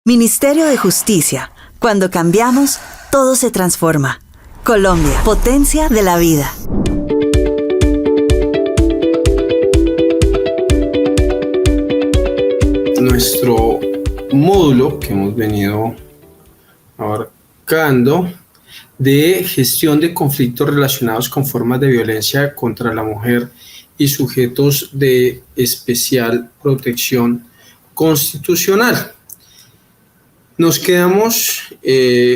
Ministerio de Justicia. Cuando cambiamos, todo se transforma. Colombia, potencia de la vida. Nuestro módulo que hemos venido abarcando de gestión de conflictos relacionados con formas de violencia contra la mujer y sujetos de especial protección constitucional. Nos quedamos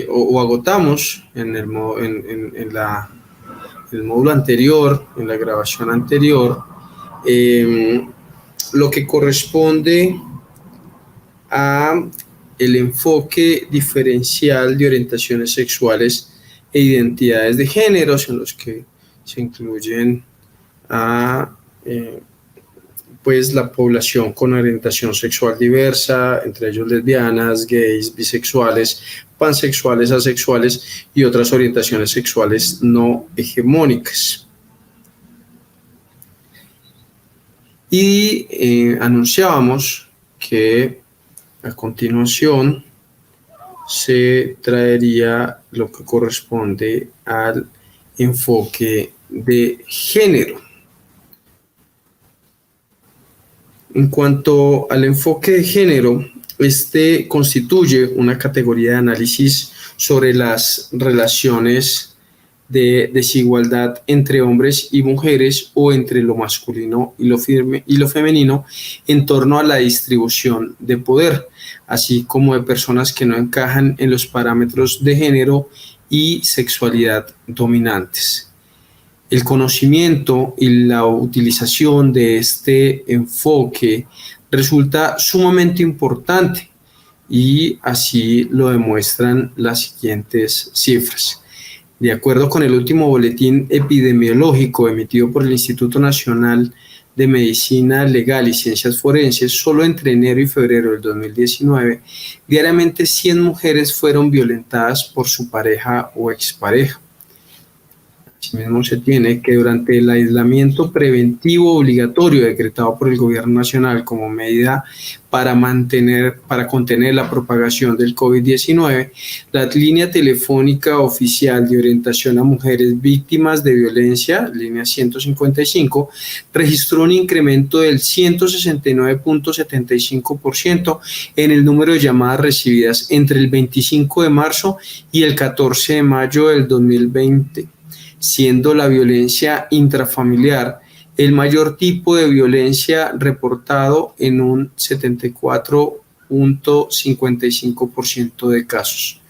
o agotamos en el módulo anterior, en la grabación anterior, lo que corresponde a el enfoque diferencial de orientaciones sexuales e identidades de géneros, en los que se incluyen a pues la población con orientación sexual diversa, entre ellos lesbianas, gays, bisexuales, pansexuales, asexuales y otras orientaciones sexuales no hegemónicas. Y anunciábamos que a continuación se traería lo que corresponde al enfoque de género. En cuanto al enfoque de género, este constituye una categoría de análisis sobre las relaciones de desigualdad entre hombres y mujeres o entre lo masculino y lo femenino en torno a la distribución de poder, así como de personas que no encajan en los parámetros de género y sexualidad dominantes. El conocimiento y la utilización de este enfoque resulta sumamente importante y así lo demuestran las siguientes cifras. De acuerdo con el último boletín epidemiológico emitido por el Instituto Nacional de Medicina Legal y Ciencias Forenses, solo entre enero y febrero del 2019, diariamente 100 mujeres fueron violentadas por su pareja o expareja. Asimismo, se tiene que durante el aislamiento preventivo obligatorio decretado por el Gobierno Nacional como medida para contener la propagación del COVID-19, la línea telefónica oficial de orientación a mujeres víctimas de violencia, línea 155, registró un incremento del 169.75% en el número de llamadas recibidas entre el 25 de marzo y el 14 de mayo del 2020. Siendo la violencia intrafamiliar el mayor tipo de violencia reportado en un 74.55% de casos.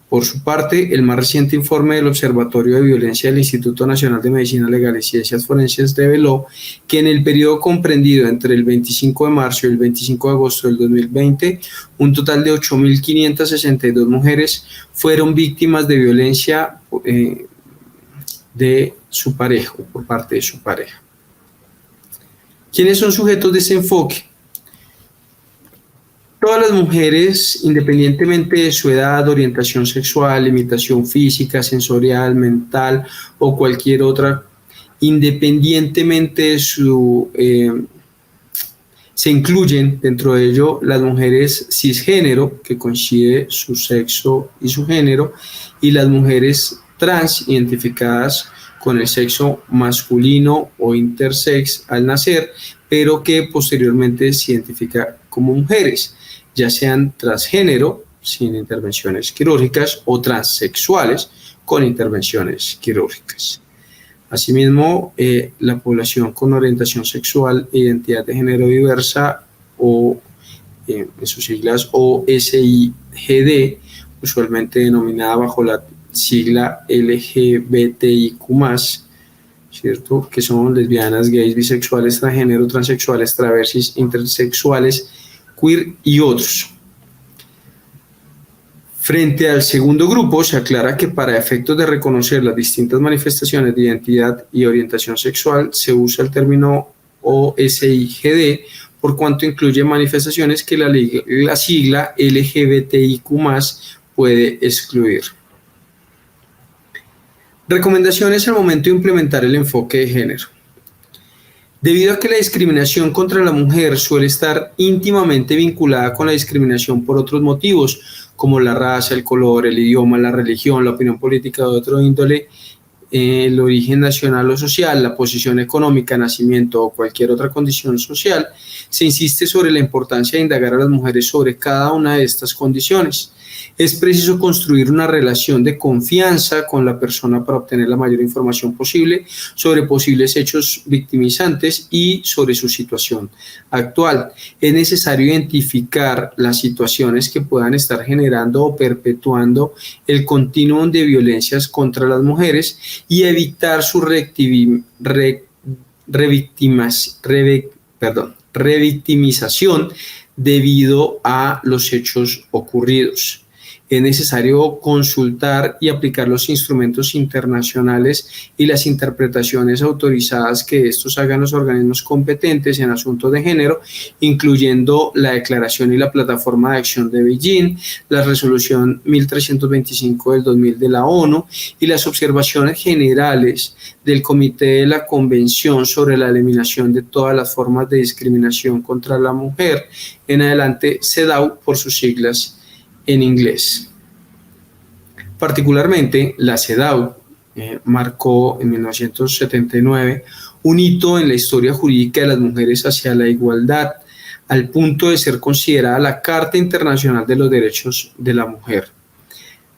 Por su parte, el más reciente informe del Observatorio de Violencia del Instituto Nacional de Medicina Legal y Ciencias Forenses reveló que en el periodo comprendido entre el 25 de marzo y el 25 de agosto del 2020, un total de 8.562 mujeres fueron víctimas de violencia de su pareja o por parte de su pareja. ¿Quiénes son sujetos de ese enfoque? Todas las mujeres, independientemente de su edad, orientación sexual, limitación física, sensorial, mental o cualquier otra, independientemente de su... se incluyen dentro de ello las mujeres cisgénero, que coincide su sexo y su género, y las mujeres trans identificadas con el sexo masculino o intersex al nacer, pero que posteriormente se identifica como mujeres, ya sean transgénero, sin intervenciones quirúrgicas, o transexuales, con intervenciones quirúrgicas. Asimismo, la población con orientación sexual e identidad de género diversa, o en sus siglas OSIGD, usualmente denominada bajo la sigla LGBTIQ+, ¿cierto? Que son lesbianas, gays, bisexuales, transgénero, transexuales, travestis, intersexuales, queer y otros. Frente al segundo grupo, se aclara que para efectos de reconocer las distintas manifestaciones de identidad y orientación sexual, se usa el término OSIGD, por cuanto incluye manifestaciones que la sigla LGBTIQ+ puede excluir. Recomendaciones al momento de implementar el enfoque de género. Debido a que la discriminación contra la mujer suele estar íntimamente vinculada con la discriminación por otros motivos, como la raza, el color, el idioma, la religión, la opinión política de otro índole, el origen nacional o social, la posición económica, nacimiento o cualquier otra condición social, se insiste sobre la importancia de indagar a las mujeres sobre cada una de estas condiciones. Es preciso construir una relación de confianza con la persona para obtener la mayor información posible sobre posibles hechos victimizantes y sobre su situación actual. Es necesario identificar las situaciones que puedan estar generando o perpetuando el continuum de violencias contra las mujeres y evitar su revictimización debido a los hechos ocurridos. Es necesario consultar y aplicar los instrumentos internacionales y las interpretaciones autorizadas que estos hagan los organismos competentes en asuntos de género, incluyendo la Declaración y la Plataforma de Acción de Beijing, la Resolución 1325 del 2000 de la ONU y las observaciones generales del Comité de la Convención sobre la Eliminación de todas las formas de discriminación contra la mujer, en adelante CEDAW por sus siglas en inglés. Particularmente, la CEDAW marcó en 1979 un hito en la historia jurídica de las mujeres hacia la igualdad, al punto de ser considerada la Carta Internacional de los Derechos de la Mujer.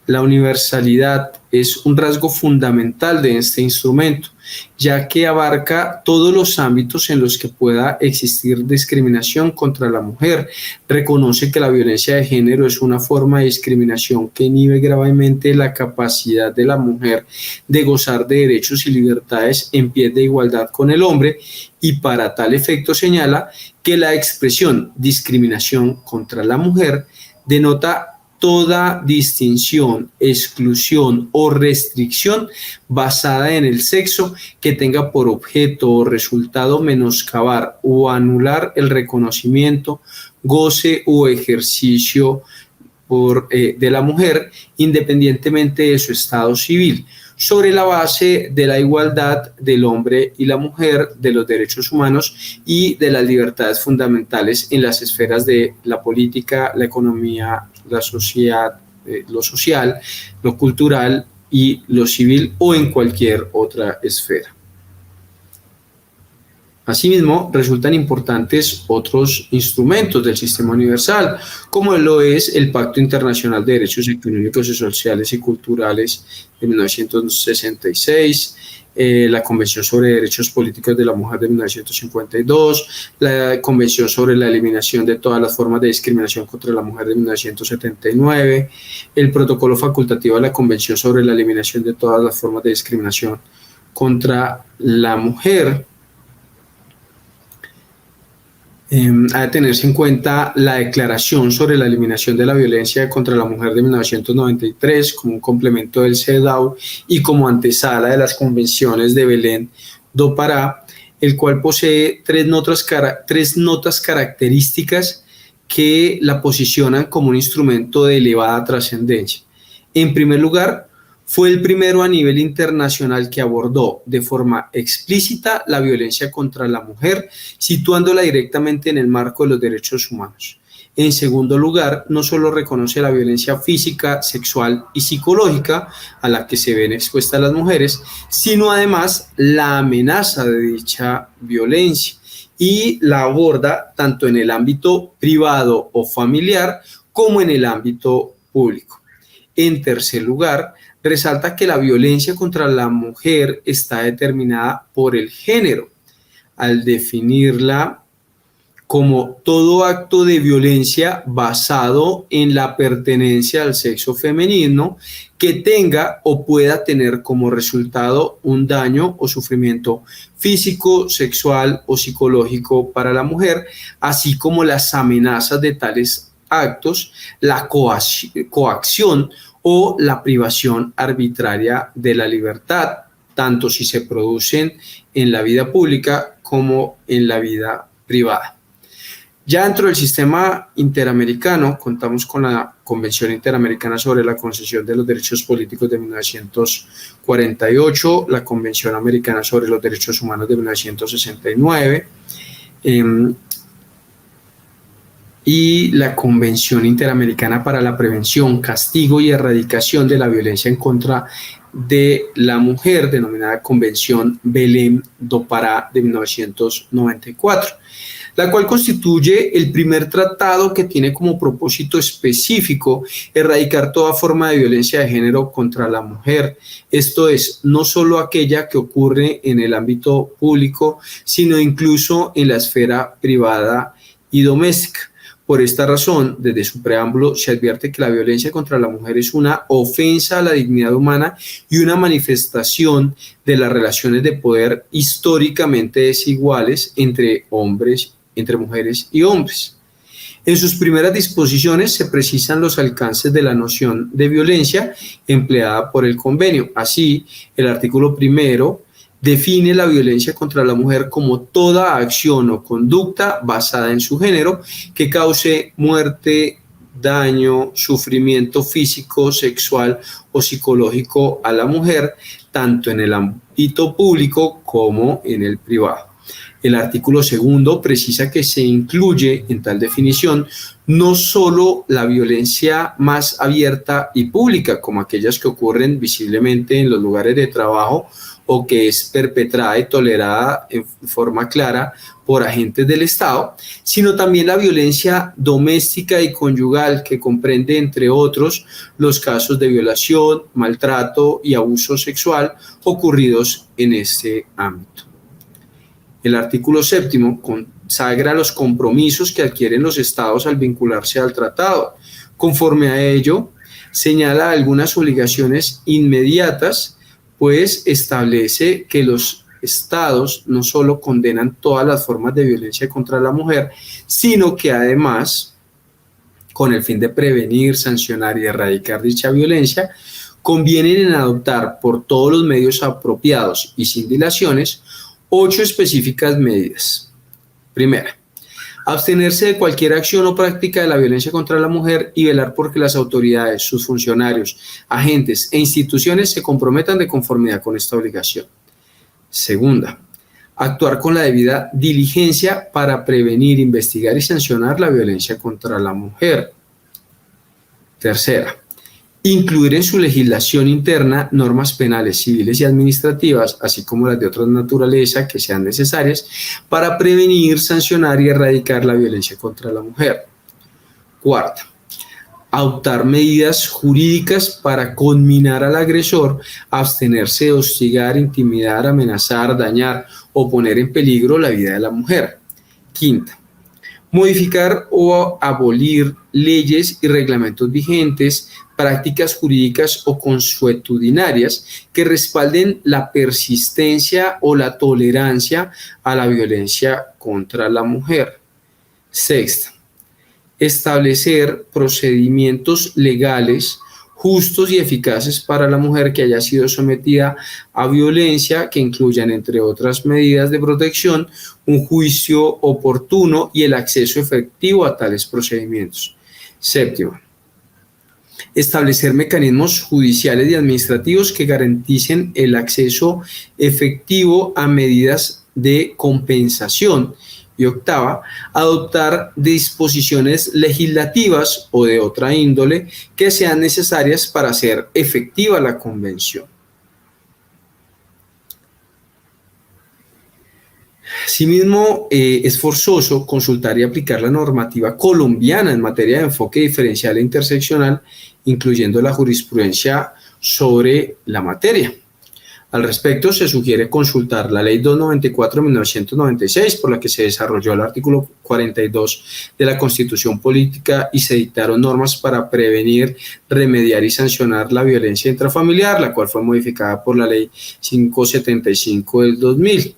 La universalidad es un rasgo fundamental de este instrumento, ya que abarca todos los ámbitos en los que pueda existir discriminación contra la mujer. Reconoce que la violencia de género es una forma de discriminación que inhibe gravemente la capacidad de la mujer de gozar de derechos y libertades en pie de igualdad con el hombre, y para tal efecto señala que la expresión discriminación contra la mujer denota toda distinción, exclusión o restricción basada en el sexo que tenga por objeto o resultado menoscabar o anular el reconocimiento, goce o ejercicio de la mujer, independientemente de su estado civil, sobre la base de la igualdad del hombre y la mujer, de los derechos humanos y de las libertades fundamentales en las esferas de la política, la economía, la sociedad, lo social, lo cultural y lo civil, o en cualquier otra esfera. Asimismo, resultan importantes otros instrumentos del sistema universal, como lo es el Pacto Internacional de Derechos Económicos, Sociales y Culturales de 1966, la Convención sobre Derechos Políticos de la Mujer de 1952, la Convención sobre la Eliminación de todas las formas de discriminación contra la mujer de 1979, el Protocolo Facultativo de la Convención sobre la Eliminación de todas las formas de discriminación contra la mujer. Ha de tenerse en cuenta la Declaración sobre la Eliminación de la Violencia contra la Mujer de 1993 como un complemento del CEDAW y como antesala de las convenciones de Belén do Pará, el cual posee tres notas características que la posicionan como un instrumento de elevada trascendencia. En primer lugar, fue el primero a nivel internacional que abordó de forma explícita la violencia contra la mujer, situándola directamente en el marco de los derechos humanos. En segundo lugar, no solo reconoce la violencia física, sexual y psicológica a la que se ven expuestas las mujeres, sino además la amenaza de dicha violencia, y la aborda tanto en el ámbito privado o familiar como en el ámbito público. En tercer lugar, resalta que la violencia contra la mujer está determinada por el género, al definirla como todo acto de violencia basado en la pertenencia al sexo femenino que tenga o pueda tener como resultado un daño o sufrimiento físico, sexual o psicológico para la mujer, así como las amenazas de tales actos, la coacción o la privación arbitraria de la libertad, tanto si se producen en la vida pública como en la vida privada. Ya dentro del sistema interamericano contamos con la Convención Interamericana sobre la Concesión de los Derechos Políticos de 1948, la Convención Americana sobre los Derechos Humanos de 1969, y la Convención Interamericana para la Prevención, Castigo y Erradicación de la Violencia en contra de la Mujer, denominada Convención Belém do Pará de 1994, la cual constituye el primer tratado que tiene como propósito específico erradicar toda forma de violencia de género contra la mujer. Esto es, no solo aquella que ocurre en el ámbito público, sino incluso en la esfera privada y doméstica. Por esta razón, desde su preámbulo se advierte que la violencia contra la mujer es una ofensa a la dignidad humana y una manifestación de las relaciones de poder históricamente desiguales entre mujeres y hombres. En sus primeras disposiciones se precisan los alcances de la noción de violencia empleada por el convenio. Así, el artículo primero define la violencia contra la mujer como toda acción o conducta basada en su género que cause muerte, daño, sufrimiento físico, sexual o psicológico a la mujer, tanto en el ámbito público como en el privado. El artículo segundo precisa que se incluye en tal definición no solo la violencia más abierta y pública, como aquellas que ocurren visiblemente en los lugares de trabajo o que es perpetrada y tolerada en forma clara por agentes del Estado, sino también la violencia doméstica y conyugal, que comprende, entre otros, los casos de violación, maltrato y abuso sexual ocurridos en este ámbito. El artículo séptimo consagra los compromisos que adquieren los estados al vincularse al tratado. Conforme a ello, señala algunas obligaciones inmediatas, pues establece que los estados no solo condenan todas las formas de violencia contra la mujer, sino que además, con el fin de prevenir, sancionar y erradicar dicha violencia, convienen en adoptar por todos los medios apropiados y sin dilaciones 8 específicas medidas. Primera, abstenerse de cualquier acción o práctica de la violencia contra la mujer y velar por que las autoridades, sus funcionarios, agentes e instituciones se comprometan de conformidad con esta obligación. Segunda, actuar con la debida diligencia para prevenir, investigar y sancionar la violencia contra la mujer. Tercera, incluir en su legislación interna normas penales, civiles y administrativas, así como las de otra naturaleza que sean necesarias para prevenir, sancionar y erradicar la violencia contra la mujer. Cuarta, adoptar medidas jurídicas para conminar al agresor a abstenerse de hostigar, intimidar, amenazar, dañar o poner en peligro la vida de la mujer. Quinta, modificar o abolir leyes y reglamentos vigentes, prácticas jurídicas o consuetudinarias que respalden la persistencia o la tolerancia a la violencia contra la mujer. Sexta, establecer procedimientos legales justos y eficaces para la mujer que haya sido sometida a violencia, que incluyan, entre otras medidas de protección, un juicio oportuno y el acceso efectivo a tales procedimientos. Séptimo, establecer mecanismos judiciales y administrativos que garanticen el acceso efectivo a medidas de compensación. Y octava, adoptar disposiciones legislativas o de otra índole que sean necesarias para hacer efectiva la convención. Asimismo, es forzoso consultar y aplicar la normativa colombiana en materia de enfoque diferencial e interseccional, incluyendo la jurisprudencia sobre la materia. Al respecto, se sugiere consultar la Ley 294 de 1996, por la que se desarrolló el artículo 42 de la Constitución Política y se dictaron normas para prevenir, remediar y sancionar la violencia intrafamiliar, la cual fue modificada por la Ley 575 del 2000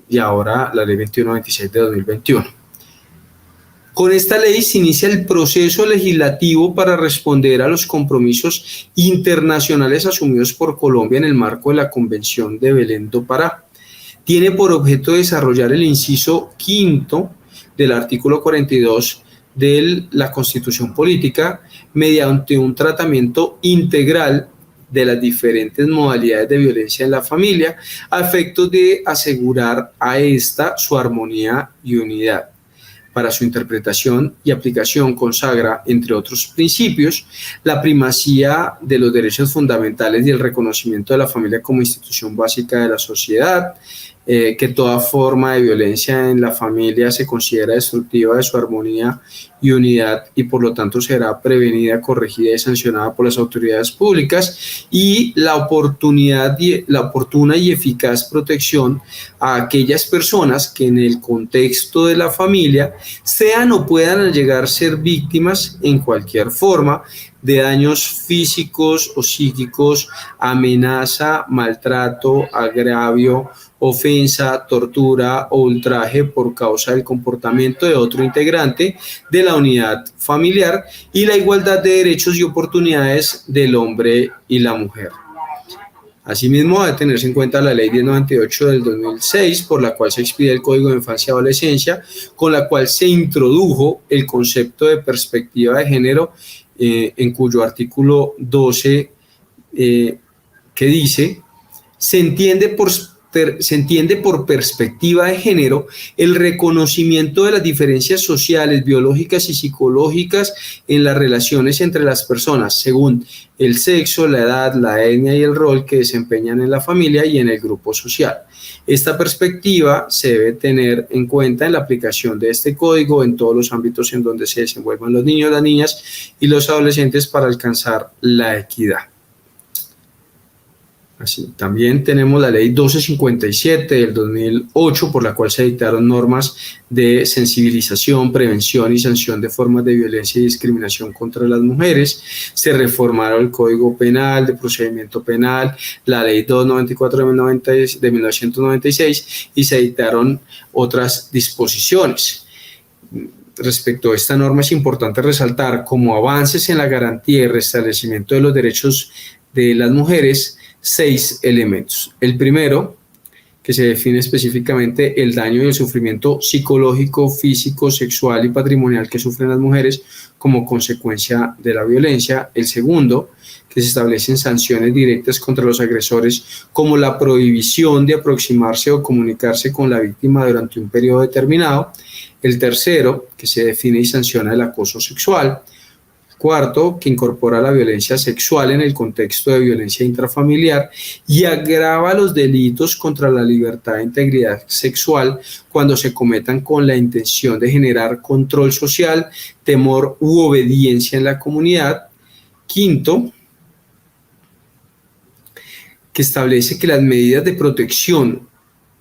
y ahora la Ley 2196 de 2021. Con esta ley se inicia el proceso legislativo para responder a los compromisos internacionales asumidos por Colombia en el marco de la Convención de Belém do Pará. Tiene por objeto desarrollar el inciso quinto del artículo 42 de la Constitución Política mediante un tratamiento integral de las diferentes modalidades de violencia en la familia a efectos de asegurar a esta su armonía y unidad. Para su interpretación y aplicación consagra, entre otros principios, la primacía de los derechos fundamentales y el reconocimiento de la familia como institución básica de la sociedad, que toda forma de violencia en la familia se considera destructiva de su armonía y unidad y por lo tanto será prevenida, corregida y sancionada por las autoridades públicas, y la oportuna y eficaz protección a aquellas personas que en el contexto de la familia sean o puedan llegar a ser víctimas en cualquier forma de daños físicos o psíquicos, amenaza, maltrato, agravio, ofensa, tortura o ultraje por causa del comportamiento de otro integrante de la unidad familiar y la igualdad de derechos y oportunidades del hombre y la mujer. Asimismo, debe tenerse en cuenta la Ley 1098 del 2006, por la cual se expide el Código de Infancia y Adolescencia, con la cual se introdujo el concepto de perspectiva de género, en cuyo artículo 12 que dice: se entiende por perspectiva de género el reconocimiento de las diferencias sociales, biológicas y psicológicas en las relaciones entre las personas, según el sexo, la edad, la etnia y el rol que desempeñan en la familia y en el grupo social. Esta perspectiva se debe tener en cuenta en la aplicación de este código en todos los ámbitos en donde se desenvuelvan los niños, las niñas y los adolescentes para alcanzar la equidad. Así, también tenemos la Ley 1257 del 2008, por la cual se dictaron normas de sensibilización, prevención y sanción de formas de violencia y discriminación contra las mujeres. Se reformaron el Código Penal, de Procedimiento Penal, la Ley 294 de 1996 y se dictaron otras disposiciones. Respecto a esta norma es importante resaltar como avances en la garantía y restablecimiento de los derechos de las mujeres 6 elementos. El primero, que se define específicamente el daño y el sufrimiento psicológico, físico, sexual y patrimonial que sufren las mujeres como consecuencia de la violencia. El segundo, que se establecen sanciones directas contra los agresores, como la prohibición de aproximarse o comunicarse con la víctima durante un periodo determinado. El tercero, que se define y sanciona el acoso sexual. Cuarto, que incorpora la violencia sexual en el contexto de violencia intrafamiliar y agrava los delitos contra la libertad e integridad sexual cuando se cometan con la intención de generar control social, temor u obediencia en la comunidad. Quinto, que establece que las medidas de protección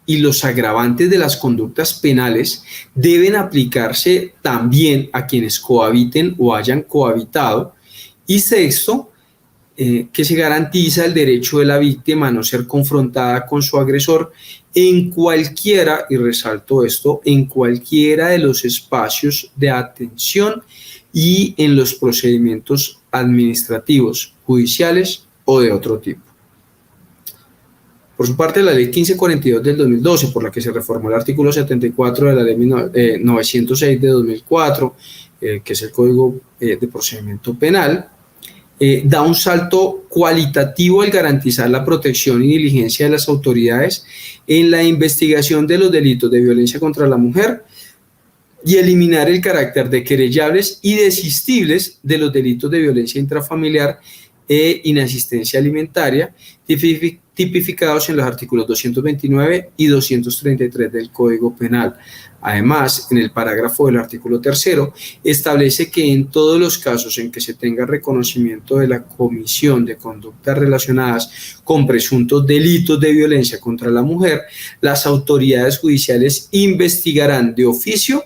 y los agravantes de las conductas penales deben aplicarse también a quienes cohabiten o hayan cohabitado. Y sexto, que se garantiza el derecho de la víctima a no ser confrontada con su agresor en cualquiera, y resalto esto, en cualquiera de los espacios de atención y en los procedimientos administrativos, judiciales o de otro tipo. Por su parte, la Ley 1542 del 2012, por la que se reformó el artículo 74 de la Ley 906 de 2004, que es el Código de Procedimiento Penal, da un salto cualitativo al garantizar la protección y diligencia de las autoridades en la investigación de los delitos de violencia contra la mujer y eliminar el carácter de querellables y desistibles de los delitos de violencia intrafamiliar e inasistencia alimentaria, tipificados en los artículos 229 y 233 del Código Penal. Además, en el parágrafo del artículo 3 establece que en todos los casos en que se tenga reconocimiento de la comisión de conductas relacionadas con presuntos delitos de violencia contra la mujer, las autoridades judiciales investigarán de oficio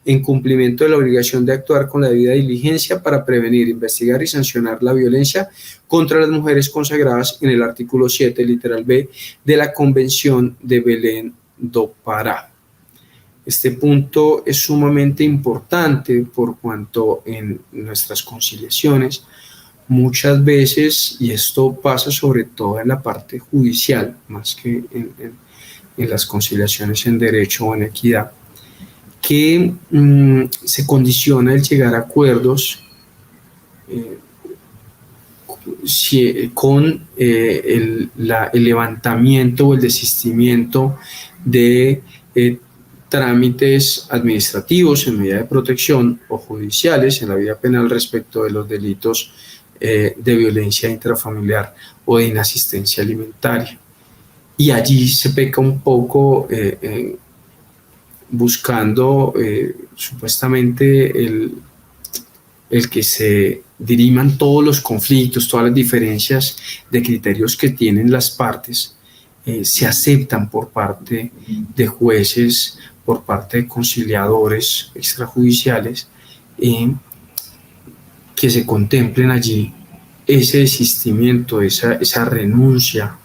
en cumplimiento de la obligación de actuar con la debida diligencia para prevenir, investigar y sancionar la violencia contra las mujeres consagradas en el artículo 7, literal B, de la Convención de Belém do Pará. Este punto es sumamente importante por cuanto en nuestras conciliaciones muchas veces, y esto pasa sobre todo en la parte judicial, más que en las conciliaciones en derecho o en equidad, que se condiciona el llegar a acuerdos con el levantamiento o el desistimiento de trámites administrativos en medida de protección o judiciales en la vía penal respecto de los delitos de violencia intrafamiliar o de inasistencia alimentaria. Y allí se peca un poco buscando supuestamente el que se diriman todos los conflictos, todas las diferencias de criterios que tienen las partes, se aceptan por parte de jueces, por parte de conciliadores extrajudiciales, que se contemplen allí ese desistimiento, esa renuncia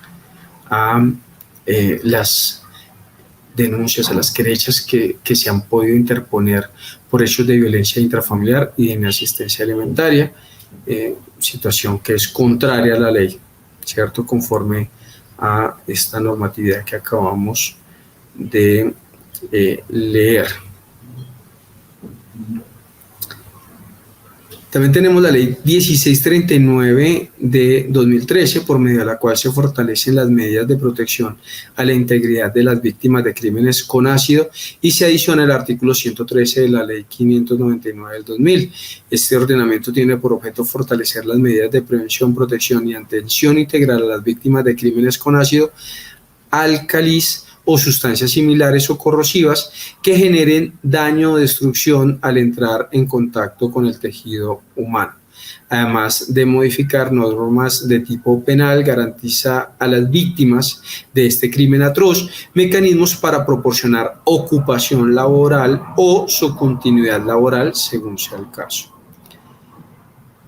a las denuncias, a las querellas que se han podido interponer por hechos de violencia intrafamiliar y de inasistencia alimentaria, situación que es contraria a la ley, ¿cierto? Conforme a esta normatividad que acabamos de leer. También tenemos la ley 1639 de 2013, por medio de la cual se fortalecen las medidas de protección a la integridad de las víctimas de crímenes con ácido y se adiciona el artículo 113 de la ley 599 del 2000. Este ordenamiento tiene por objeto fortalecer las medidas de prevención, protección y atención integral a las víctimas de crímenes con ácido, álcalis o sustancias similares o corrosivas que generen daño o destrucción al entrar en contacto con el tejido humano. Además de modificar normas de tipo penal, garantiza a las víctimas de este crimen atroz mecanismos para proporcionar ocupación laboral o su continuidad laboral según sea el caso.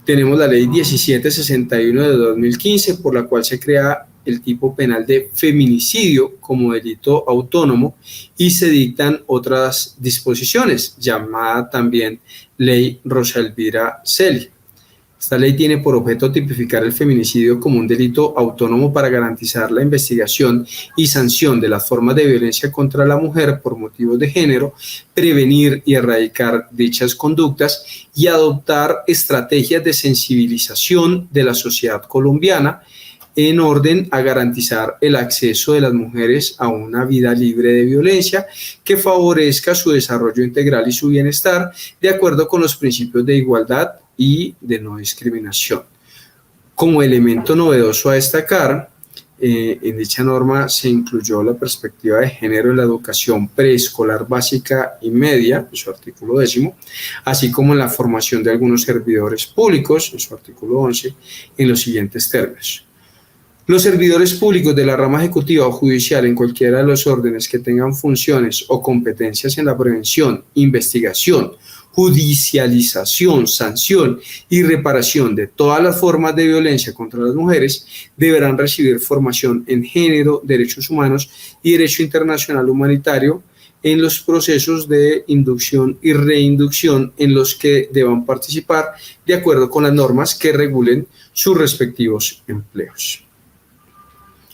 Tenemos la ley 1761 de 2015, por la cual se crea el tipo penal de feminicidio como delito autónomo y se dictan otras disposiciones, llamada también Ley Rosa Elvira Celi. Esta ley tiene por objeto tipificar el feminicidio como un delito autónomo para garantizar la investigación y sanción de las formas de violencia contra la mujer por motivos de género, prevenir y erradicar dichas conductas y adoptar estrategias de sensibilización de la sociedad colombiana en orden a garantizar el acceso de las mujeres a una vida libre de violencia que favorezca su desarrollo integral y su bienestar de acuerdo con los principios de igualdad y de no discriminación. Como elemento novedoso a destacar, en dicha norma se incluyó la perspectiva de género en la educación preescolar básica y media, en su artículo 10, así como en la formación de algunos servidores públicos, en su artículo 11, en los siguientes términos. Los servidores públicos de la rama ejecutiva o judicial en cualquiera de los órdenes que tengan funciones o competencias en la prevención, investigación, judicialización, sanción y reparación de todas las formas de violencia contra las mujeres deberán recibir formación en género, derechos humanos y derecho internacional humanitario en los procesos de inducción y reinducción en los que deban participar de acuerdo con las normas que regulen sus respectivos empleos.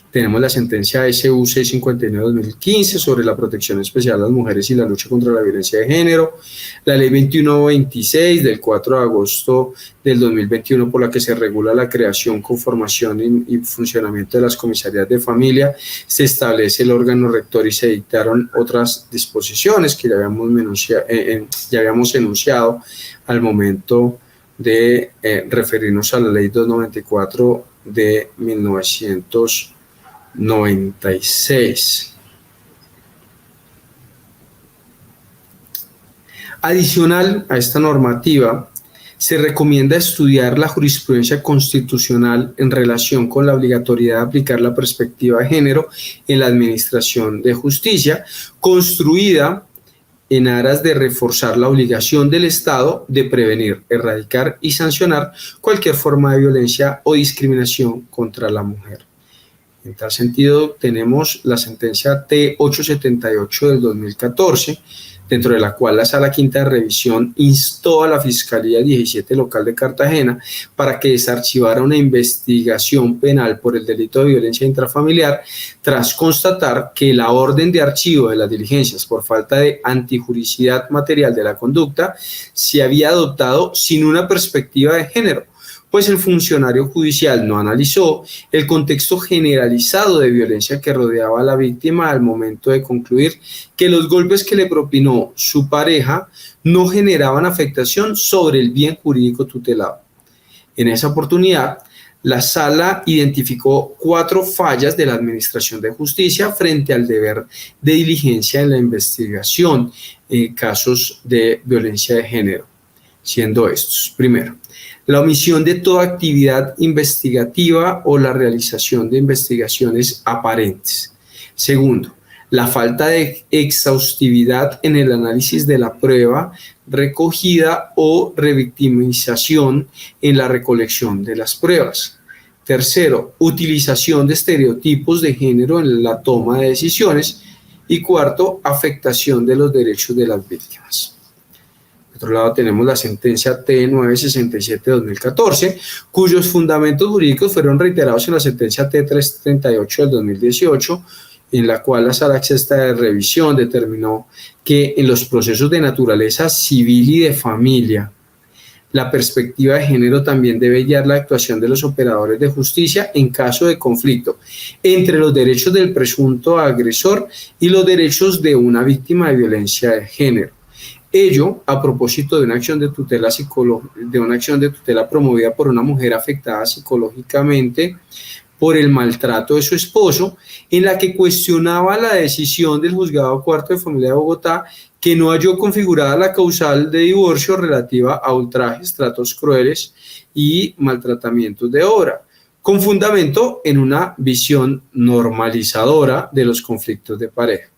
Tenemos la sentencia SU 659-2015 sobre la protección especial a las mujeres y la lucha contra la violencia de género, la ley 2126 del 4 de agosto del 2021 por la que se regula la creación, conformación y funcionamiento de las comisarías de familia, se establece el órgano rector y se dictaron otras disposiciones que ya habíamos enunciado al momento de referirnos a la ley 294 de 1996. Adicional a esta normativa, se recomienda estudiar la jurisprudencia constitucional en relación con la obligatoriedad de aplicar la perspectiva de género en la administración de justicia, construida en aras de reforzar la obligación del Estado de prevenir, erradicar y sancionar cualquier forma de violencia o discriminación contra la mujer. En tal sentido, tenemos la sentencia T878 del 2014, dentro de la cual la Sala Quinta de Revisión instó a la Fiscalía 17 Local de Cartagena para que desarchivara una investigación penal por el delito de violencia intrafamiliar, tras constatar que la orden de archivo de las diligencias por falta de antijuricidad material de la conducta se había adoptado sin una perspectiva de género, pues el funcionario judicial no analizó el contexto generalizado de violencia que rodeaba a la víctima al momento de concluir que los golpes que le propinó su pareja no generaban afectación sobre el bien jurídico tutelado. En esa oportunidad, la sala identificó 4 fallas de la Administración de Justicia frente al deber de diligencia en la investigación en casos de violencia de género, siendo estos: primero, la omisión de toda actividad investigativa o la realización de investigaciones aparentes. Segundo, la falta de exhaustividad en el análisis de la prueba recogida o revictimización en la recolección de las pruebas. Tercero, utilización de estereotipos de género en la toma de decisiones. Y cuarto, afectación de los derechos de las víctimas. Por otro lado, tenemos la sentencia T967-2014, cuyos fundamentos jurídicos fueron reiterados en la sentencia T338 del 2018, en la cual la Sala Sexta de Revisión determinó que en los procesos de naturaleza civil y de familia, la perspectiva de género también debe guiar la actuación de los operadores de justicia en caso de conflicto entre los derechos del presunto agresor y los derechos de una víctima de violencia de género. Ello a propósito de una acción de tutela promovida por una mujer afectada psicológicamente por el maltrato de su esposo, en la que cuestionaba la decisión del Juzgado Cuarto de Familia de Bogotá, que no halló configurada la causal de divorcio relativa a ultrajes, tratos crueles y maltratamientos de obra, con fundamento en una visión normalizadora de los conflictos de pareja.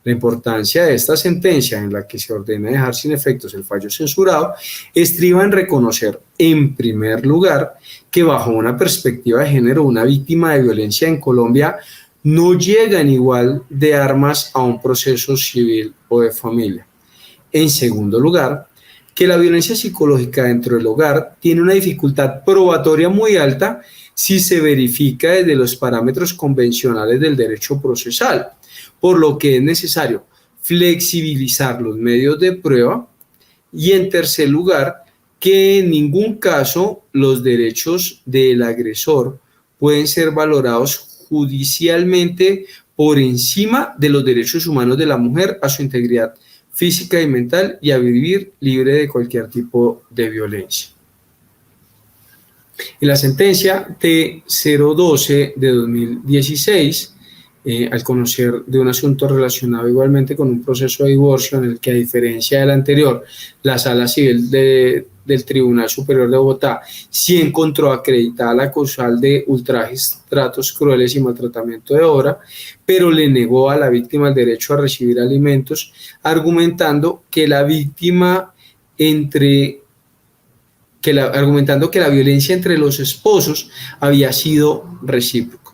La importancia de esta sentencia, en la que se ordena dejar sin efectos el fallo censurado, estriba en reconocer, en primer lugar, que bajo una perspectiva de género, una víctima de violencia en Colombia no llega en igual de armas a un proceso civil o de familia. En segundo lugar, que la violencia psicológica dentro del hogar tiene una dificultad probatoria muy alta si se verifica desde los parámetros convencionales del derecho procesal, por lo que es necesario flexibilizar los medios de prueba, y en tercer lugar, que en ningún caso los derechos del agresor pueden ser valorados judicialmente por encima de los derechos humanos de la mujer a su integridad física y mental y a vivir libre de cualquier tipo de violencia. En la sentencia T012 de 2016, al conocer de un asunto relacionado igualmente con un proceso de divorcio en el que, a diferencia del anterior, la Sala Civil del Tribunal Superior de Bogotá sí encontró acreditada la causal de ultrajes, tratos crueles y maltratamiento de obra, pero le negó a la víctima el derecho a recibir alimentos, argumentando que la violencia entre los esposos había sido recíproca.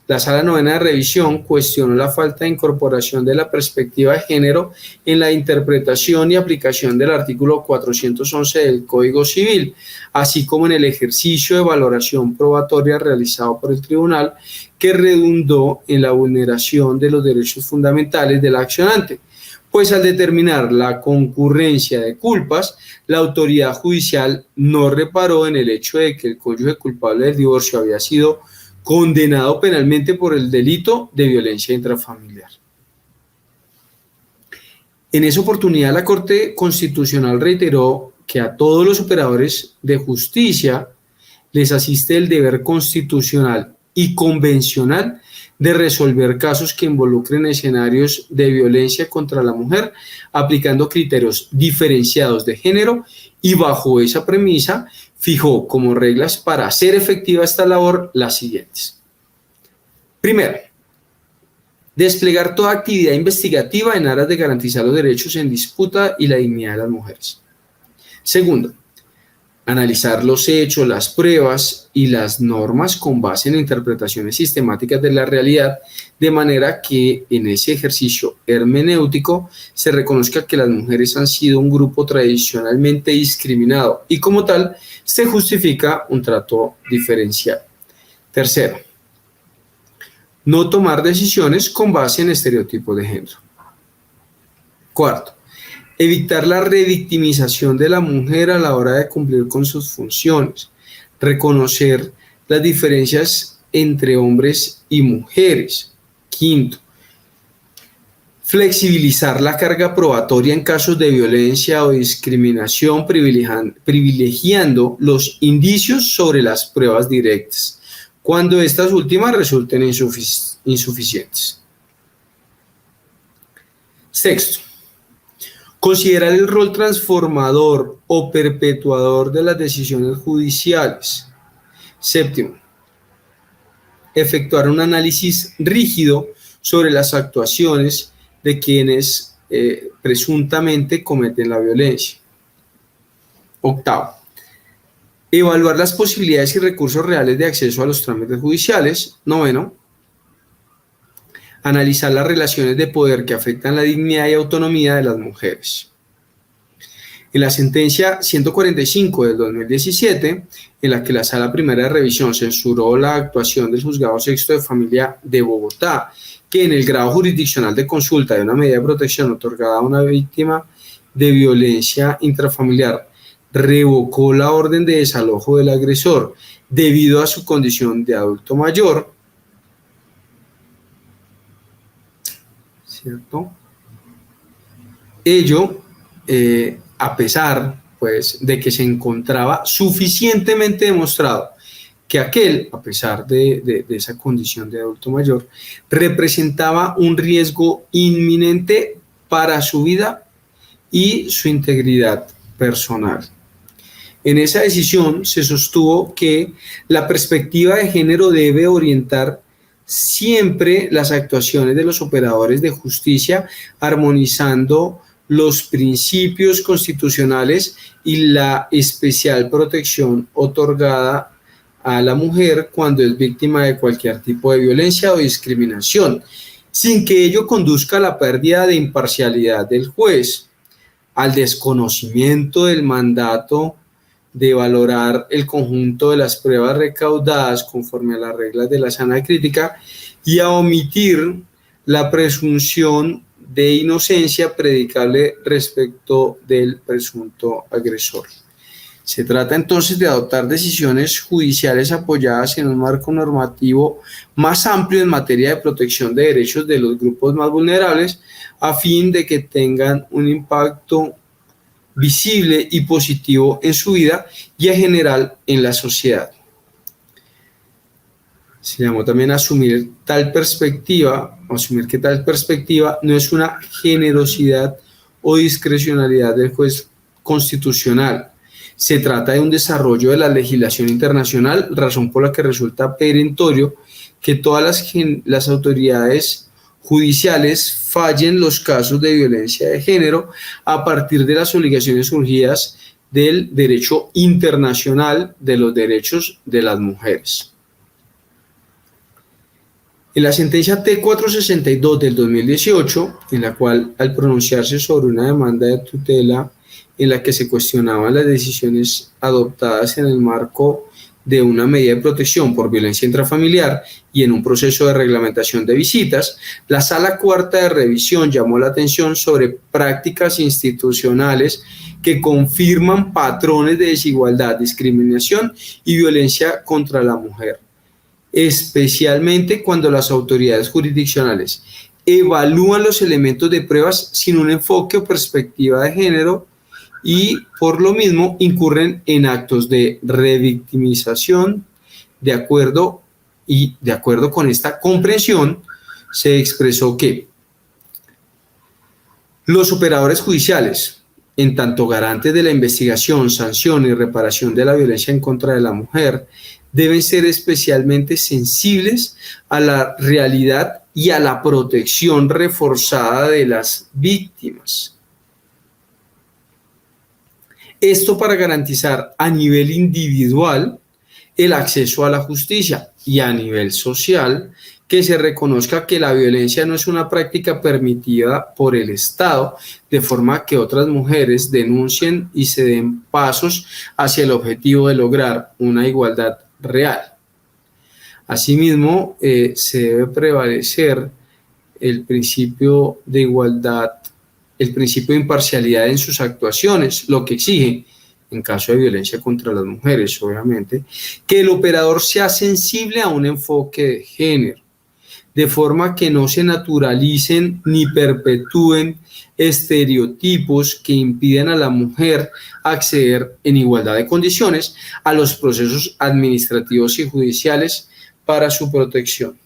La Sala Novena de Revisión cuestionó la falta de incorporación de la perspectiva de género en la interpretación y aplicación del artículo 411 del Código Civil, así como en el ejercicio de valoración probatoria realizado por el tribunal, que redundó en la vulneración de los derechos fundamentales del accionante, pues al determinar la concurrencia de culpas, la autoridad judicial no reparó en el hecho de que el cónyuge culpable del divorcio había sido condenado penalmente por el delito de violencia intrafamiliar. En esa oportunidad, la Corte Constitucional reiteró que a todos los operadores de justicia les asiste el deber constitucional y convencional de resolver casos que involucren escenarios de violencia contra la mujer, aplicando criterios diferenciados de género, y bajo esa premisa fijó como reglas para hacer efectiva esta labor las siguientes. Primero, desplegar toda actividad investigativa en aras de garantizar los derechos en disputa y la dignidad de las mujeres. Segundo, Analizar los hechos, las pruebas y las normas con base en interpretaciones sistemáticas de la realidad, de manera que en ese ejercicio hermenéutico se reconozca que las mujeres han sido un grupo tradicionalmente discriminado y como tal se justifica un trato diferencial. Tercero, no tomar decisiones con base en estereotipos de género. Cuarto, evitar la revictimización de la mujer a la hora de cumplir con sus funciones. Reconocer las diferencias entre hombres y mujeres. Quinto, flexibilizar la carga probatoria en casos de violencia o discriminación, privilegiando los indicios sobre las pruebas directas, cuando estas últimas resulten insuficientes. Sexto, considerar el rol transformador o perpetuador de las decisiones judiciales. Séptimo, efectuar un análisis rígido sobre las actuaciones de quienes presuntamente cometen la violencia. Octavo, evaluar las posibilidades y recursos reales de acceso a los trámites judiciales. Noveno, analizar las relaciones de poder que afectan la dignidad y autonomía de las mujeres. En la sentencia 145 del 2017, en la que la Sala Primera de Revisión censuró la actuación del Juzgado Sexto de Familia de Bogotá, que en el grado jurisdiccional de consulta de una medida de protección otorgada a una víctima de violencia intrafamiliar revocó la orden de desalojo del agresor debido a su condición de adulto mayor, ¿cierto? Ello, a pesar, pues, de que se encontraba suficientemente demostrado que aquel, a pesar de esa condición de adulto mayor, representaba un riesgo inminente para su vida y su integridad personal. En esa decisión se sostuvo que la perspectiva de género debe orientar siempre las actuaciones de los operadores de justicia, armonizando los principios constitucionales y la especial protección otorgada a la mujer cuando es víctima de cualquier tipo de violencia o discriminación, sin que ello conduzca a la pérdida de imparcialidad del juez, al desconocimiento del mandato de valorar el conjunto de las pruebas recaudadas conforme a las reglas de la sana crítica y a omitir la presunción de inocencia predicable respecto del presunto agresor. Se trata entonces de adoptar decisiones judiciales apoyadas en un marco normativo más amplio en materia de protección de derechos de los grupos más vulnerables, a fin de que tengan un impacto visible y positivo en su vida y en general en la sociedad. Se llamó también asumir que tal perspectiva no es una generosidad o discrecionalidad del juez constitucional. Se trata de un desarrollo de la legislación internacional, razón por la que resulta perentorio que todas las autoridades judiciales fallen los casos de violencia de género a partir de las obligaciones surgidas del derecho internacional de los derechos de las mujeres. En la sentencia T462 del 2018, en la cual al pronunciarse sobre una demanda de tutela en la que se cuestionaban las decisiones adoptadas en el marco de una medida de protección por violencia intrafamiliar y en un proceso de reglamentación de visitas, la Sala Cuarta de Revisión llamó la atención sobre prácticas institucionales que confirman patrones de desigualdad, discriminación y violencia contra la mujer, especialmente cuando las autoridades jurisdiccionales evalúan los elementos de pruebas sin un enfoque o perspectiva de género y por lo mismo incurren en actos de revictimización. De acuerdo con esta comprensión, se expresó que los operadores judiciales, en tanto garantes de la investigación, sanción y reparación de la violencia en contra de la mujer, deben ser especialmente sensibles a la realidad y a la protección reforzada de las víctimas. Esto para garantizar a nivel individual el acceso a la justicia y a nivel social que se reconozca que la violencia no es una práctica permitida por el Estado, de forma que otras mujeres denuncien y se den pasos hacia el objetivo de lograr una igualdad real. Asimismo, se debe prevalecer el principio de igualdad, el principio de imparcialidad en sus actuaciones, lo que exige, en caso de violencia contra las mujeres, obviamente, que el operador sea sensible a un enfoque de género, de forma que no se naturalicen ni perpetúen estereotipos que impidan a la mujer acceder en igualdad de condiciones a los procesos administrativos y judiciales para su protección.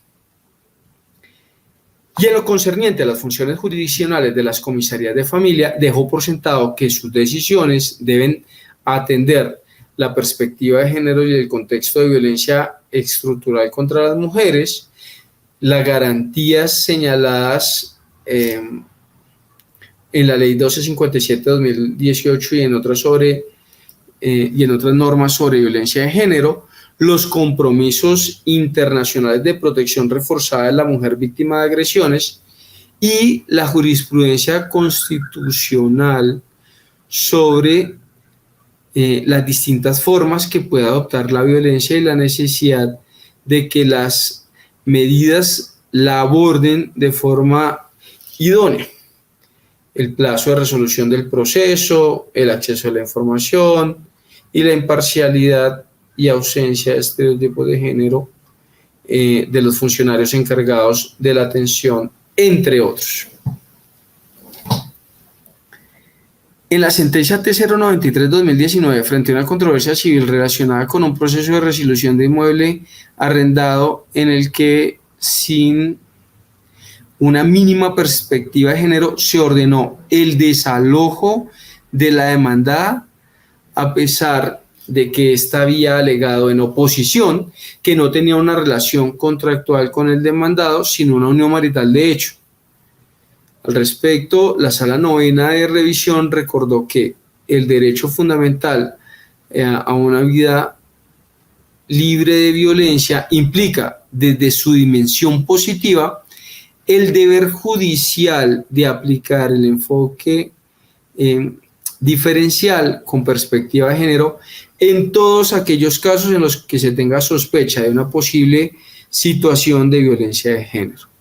Y en lo concerniente a las funciones jurisdiccionales de las comisarías de familia, dejó por sentado que sus decisiones deben atender la perspectiva de género y el contexto de violencia estructural contra las mujeres, las garantías señaladas en la Ley 1257/2018 y en otras normas sobre violencia de género, los compromisos internacionales de protección reforzada de la mujer víctima de agresiones y la jurisprudencia constitucional sobre las distintas formas que puede adoptar la violencia y la necesidad de que las medidas la aborden de forma idónea. El plazo de resolución del proceso, el acceso a la información y la imparcialidad y ausencia de estereotipos de género de los funcionarios encargados de la atención, entre otros. En la sentencia T093/2019, frente a una controversia civil relacionada con un proceso de resolución de inmueble arrendado en el que, sin una mínima perspectiva de género, se ordenó el desalojo de la demandada, a pesar de que ésta había alegado en oposición que no tenía una relación contractual con el demandado, sino una unión marital de hecho. Al respecto, la Sala Novena de Revisión recordó que el derecho fundamental a una vida libre de violencia implica, desde su dimensión positiva, el deber judicial de aplicar el enfoque diferencial con perspectiva de género en todos aquellos casos en los que se tenga sospecha de una posible situación de violencia de género.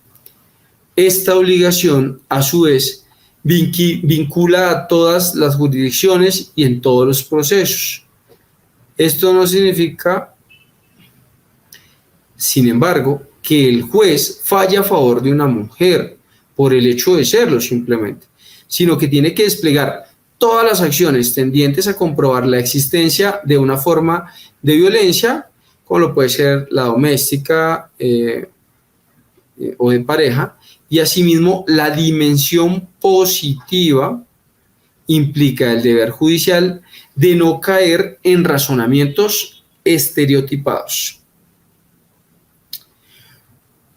Esta obligación, a su vez, vincula a todas las jurisdicciones y en todos los procesos. Esto no significa, sin embargo, que el juez falle a favor de una mujer por el hecho de serlo simplemente, sino que tiene que desplegar todas las acciones tendientes a comprobar la existencia de una forma de violencia, como lo puede ser la doméstica o de pareja, y asimismo la dimensión positiva implica el deber judicial de no caer en razonamientos estereotipados.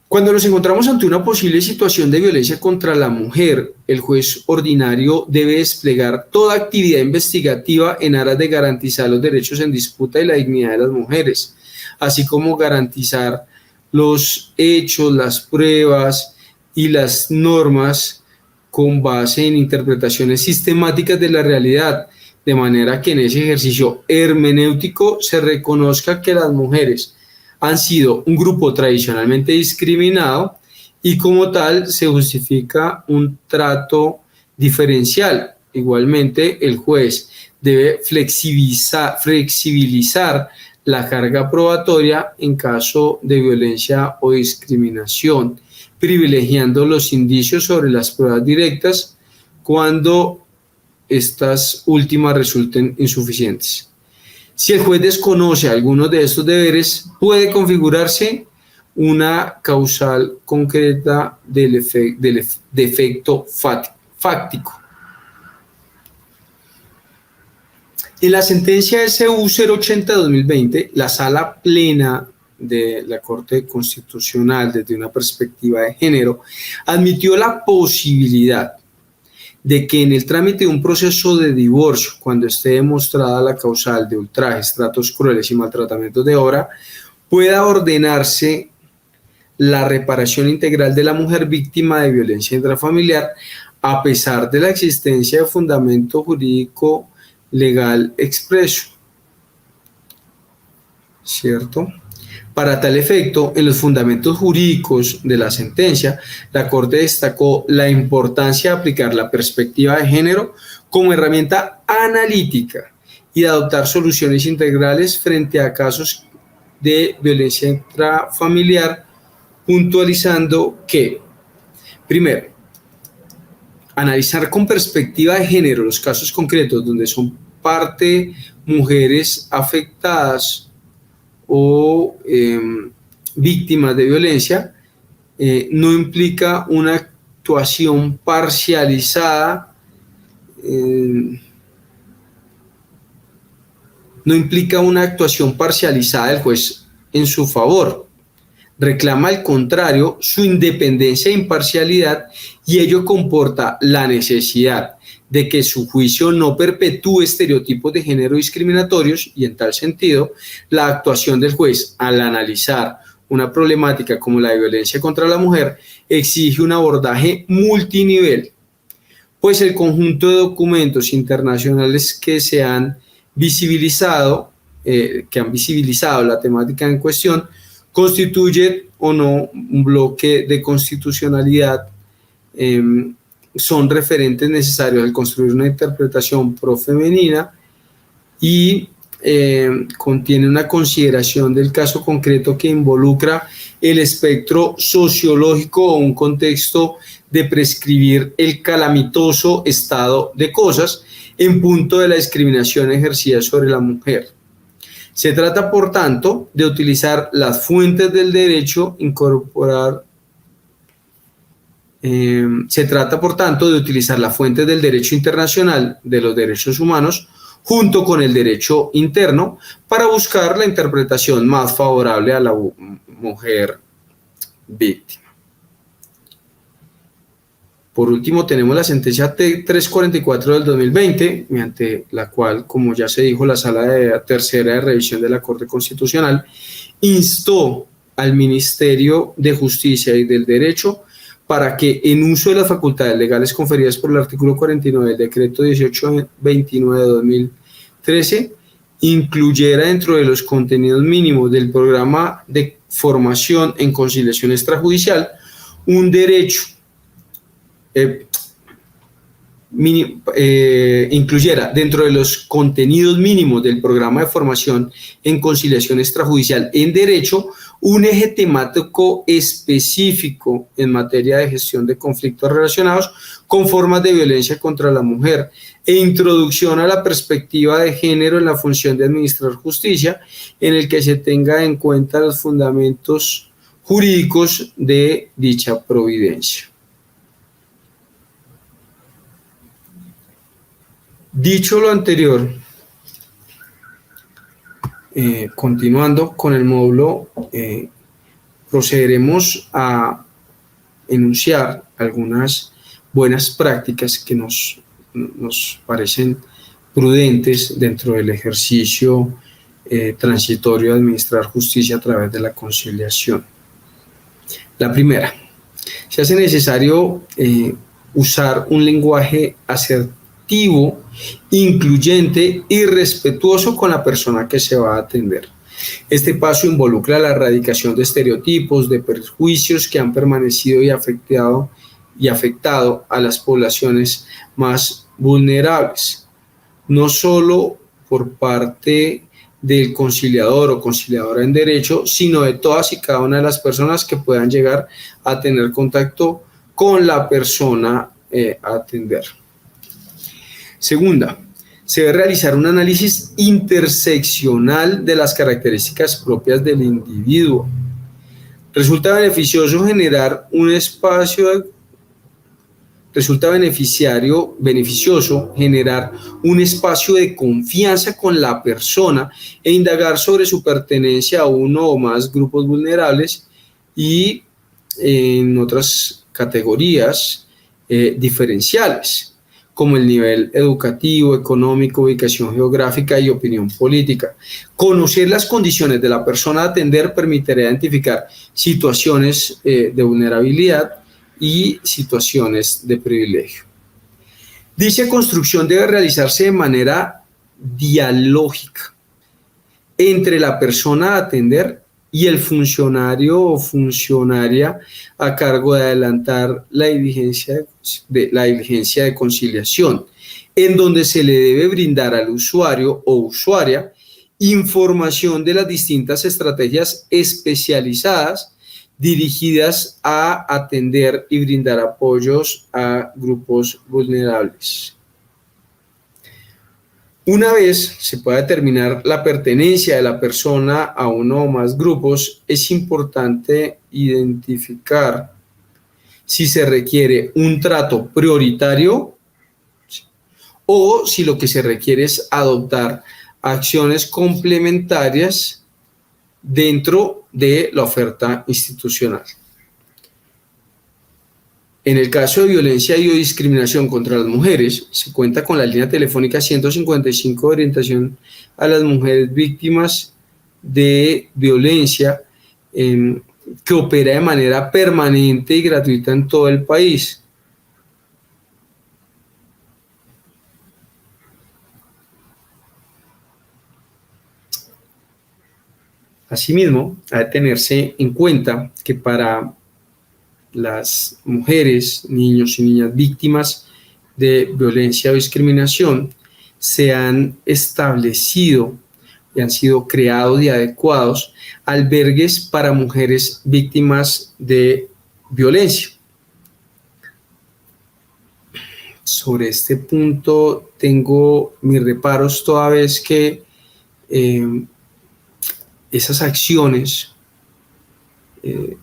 Cuando nos encontramos ante una posible situación de violencia contra la mujer, el juez ordinario debe desplegar toda actividad investigativa en aras de garantizar los derechos en disputa y la dignidad de las mujeres, así como garantizar los hechos, las pruebas y las normas con base en interpretaciones sistemáticas de la realidad, de manera que en ese ejercicio hermenéutico se reconozca que las mujeres han sido un grupo tradicionalmente discriminado y como tal se justifica un trato diferencial. Igualmente, el juez debe flexibilizar la carga probatoria en caso de violencia o discriminación, privilegiando los indicios sobre las pruebas directas cuando estas últimas resulten insuficientes. Si el juez desconoce algunos de estos deberes, puede configurarse una causal concreta del defecto fáctico. En la sentencia SU 080/2020, la Sala Plena de la Corte Constitucional, desde una perspectiva de género, admitió la posibilidad de que en el trámite de un proceso de divorcio, cuando esté demostrada la causal de ultrajes, tratos crueles y maltratamientos de obra, pueda ordenarse la reparación integral de la mujer víctima de violencia intrafamiliar, a pesar de la existencia de fundamento jurídico legal expreso, ¿cierto? Para tal efecto, en los fundamentos jurídicos de la sentencia, la Corte destacó la importancia de aplicar la perspectiva de género como herramienta analítica y de adoptar soluciones integrales frente a casos de violencia intrafamiliar, puntualizando que, primero, analizar con perspectiva de género los casos concretos donde son parte mujeres afectadas o víctimas de violencia, no implica una actuación parcializada, del juez en su favor. Reclama al contrario su independencia e imparcialidad, y ello comporta la necesidad de que su juicio no perpetúe estereotipos de género discriminatorios, y en tal sentido, la actuación del juez al analizar una problemática como la de violencia contra la mujer exige un abordaje multinivel, pues el conjunto de documentos internacionales que han visibilizado la temática en cuestión constituye o no un bloque de constitucionalidad, son referentes necesarios al construir una interpretación profemenina y contiene una consideración del caso concreto que involucra el espectro sociológico o un contexto de prescribir el calamitoso estado de cosas en punto de la discriminación ejercida sobre la mujer. Se trata, por tanto, de utilizar las fuentes del derecho internacional de los derechos humanos junto con el derecho interno para buscar la interpretación más favorable a la mujer víctima. Por último, tenemos la sentencia T344 del 2020, mediante la cual, como ya se dijo, la Sala Tercera de Revisión de la Corte Constitucional instó al Ministerio de Justicia y del Derecho para que, en uso de las facultades legales conferidas por el artículo 49 del Decreto 1829 de 2013, incluyera dentro de los contenidos mínimos del programa de formación en conciliación extrajudicial un derecho incluyera dentro de los contenidos mínimos del programa de formación en conciliación extrajudicial en derecho un eje temático específico en materia de gestión de conflictos relacionados con formas de violencia contra la mujer e introducción a la perspectiva de género en la función de administrar justicia, en el que se tenga en cuenta los fundamentos jurídicos de dicha providencia. Dicho lo anterior, continuando con el módulo, procederemos a enunciar algunas buenas prácticas que nos parecen prudentes dentro del ejercicio transitorio de administrar justicia a través de la conciliación. La primera, se hace necesario usar un lenguaje asertivo, incluyente y respetuoso con la persona que se va a atender. Este paso involucra la erradicación de estereotipos, de prejuicios que han permanecido y afectado a las poblaciones más vulnerables, no solo por parte del conciliador o conciliadora en derecho, sino de todas y cada una de las personas que puedan llegar a tener contacto con la persona a atender. Segunda, se debe realizar un análisis interseccional de las características propias del individuo. Resulta beneficioso generar un espacio de confianza con la persona e indagar sobre su pertenencia a uno o más grupos vulnerables y en otras categorías diferenciales, como el nivel educativo, económico, ubicación geográfica y opinión política. Conocer las condiciones de la persona a atender permitirá identificar situaciones de vulnerabilidad y situaciones de privilegio. Dicha construcción debe realizarse de manera dialógica entre la persona a atender y el funcionario o funcionaria a cargo de adelantar la diligencia de conciliación, en donde se le debe brindar al usuario o usuaria información de las distintas estrategias especializadas dirigidas a atender y brindar apoyos a grupos vulnerables. Una vez se pueda determinar la pertenencia de la persona a uno o más grupos, es importante identificar si se requiere un trato prioritario o si lo que se requiere es adoptar acciones complementarias dentro de la oferta institucional. En el caso de violencia y o discriminación contra las mujeres, se cuenta con la línea telefónica 155 de orientación a las mujeres víctimas de violencia que opera de manera permanente y gratuita en todo el país. Asimismo, ha de tenerse en cuenta que para las mujeres, niños y niñas víctimas de violencia o discriminación se han establecido y han sido creados y adecuados albergues para mujeres víctimas de violencia. Sobre este punto tengo mis reparos toda vez que esas acciones,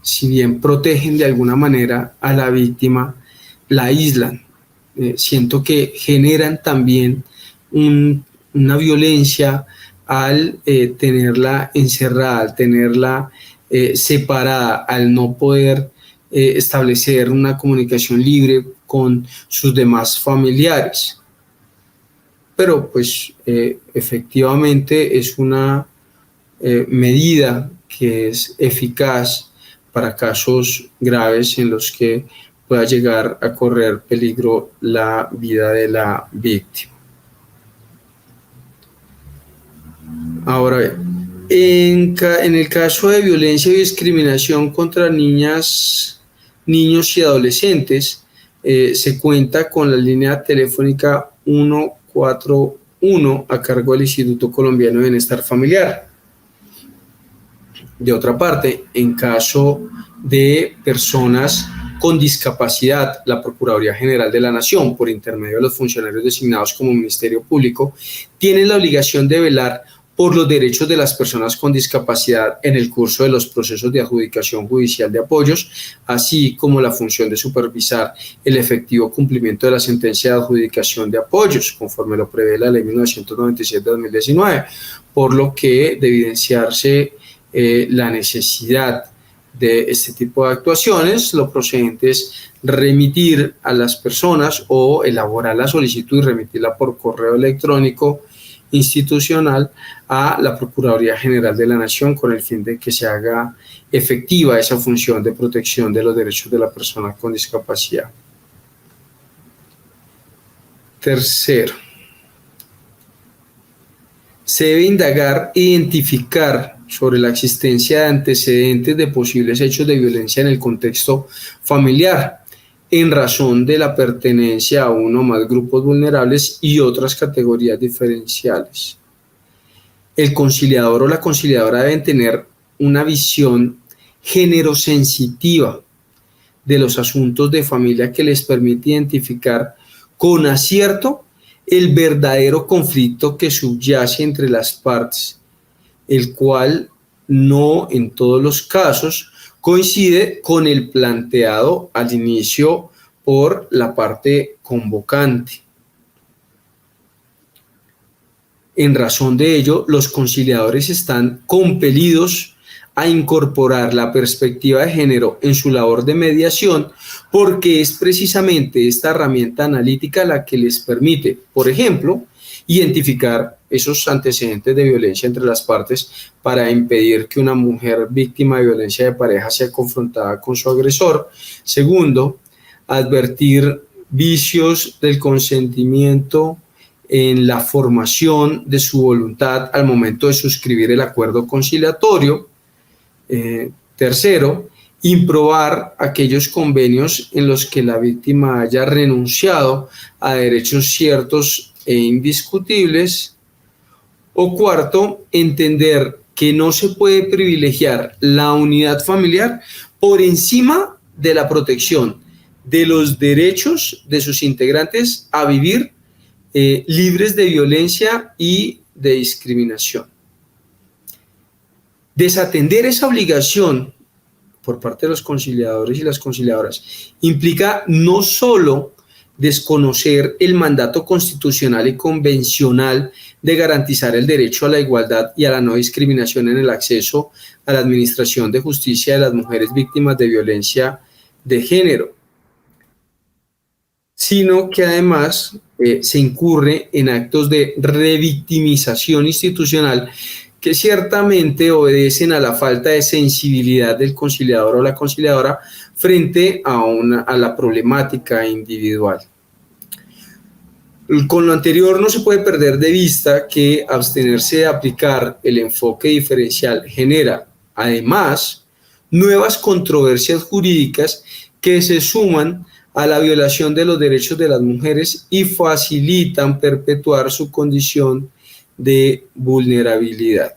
si bien protegen de alguna manera a la víctima, la aíslan. Siento que generan también una violencia al tenerla encerrada, al tenerla separada, al no poder establecer una comunicación libre con sus demás familiares. Pero pues efectivamente es una medida que es eficaz para casos graves en los que pueda llegar a correr peligro la vida de la víctima. Ahora bien, en el caso de violencia y discriminación contra niñas, niños y adolescentes, se cuenta con la línea telefónica 141 a cargo del Instituto Colombiano de Bienestar Familiar. De otra parte, en caso de personas con discapacidad, la Procuraduría General de la Nación, por intermedio de los funcionarios designados como Ministerio Público, tiene la obligación de velar por los derechos de las personas con discapacidad en el curso de los procesos de adjudicación judicial de apoyos, así como la función de supervisar el efectivo cumplimiento de la sentencia de adjudicación de apoyos, conforme lo prevé la Ley 1997 de 2019, por lo que de evidenciarse la necesidad de este tipo de actuaciones, lo procedente es remitir a las personas o elaborar la solicitud y remitirla por correo electrónico institucional a la Procuraduría General de la Nación con el fin de que se haga efectiva esa función de protección de los derechos de la persona con discapacidad. Tercero, se debe indagar e identificar sobre la existencia de antecedentes de posibles hechos de violencia en el contexto familiar, en razón de la pertenencia a uno o más grupos vulnerables y otras categorías diferenciales. El conciliador o la conciliadora deben tener una visión género-sensitiva de los asuntos de familia que les permite identificar con acierto el verdadero conflicto que subyace entre las partes, el cual no en todos los casos coincide con el planteado al inicio por la parte convocante. En razón de ello, los conciliadores están compelidos a incorporar la perspectiva de género en su labor de mediación, porque es precisamente esta herramienta analítica la que les permite, por ejemplo, identificar esos antecedentes de violencia entre las partes para impedir que una mujer víctima de violencia de pareja sea confrontada con su agresor. Segundo, advertir vicios del consentimiento en la formación de su voluntad al momento de suscribir el acuerdo conciliatorio. Tercero, improbar aquellos convenios en los que la víctima haya renunciado a derechos ciertos e indiscutibles. O cuarto, entender que no se puede privilegiar la unidad familiar por encima de la protección de los derechos de sus integrantes a vivir libres de violencia y de discriminación. Desatender esa obligación por parte de los conciliadores y las conciliadoras implica no solo desconocer el mandato constitucional y convencional de garantizar el derecho a la igualdad y a la no discriminación en el acceso a la administración de justicia de las mujeres víctimas de violencia de género, sino que además se incurre en actos de revictimización institucional que ciertamente obedecen a la falta de sensibilidad del conciliador o la conciliadora frente a la problemática individual. Con lo anterior no se puede perder de vista que abstenerse de aplicar el enfoque diferencial genera, además, nuevas controversias jurídicas que se suman a la violación de los derechos de las mujeres y facilitan perpetuar su condición de vulnerabilidad.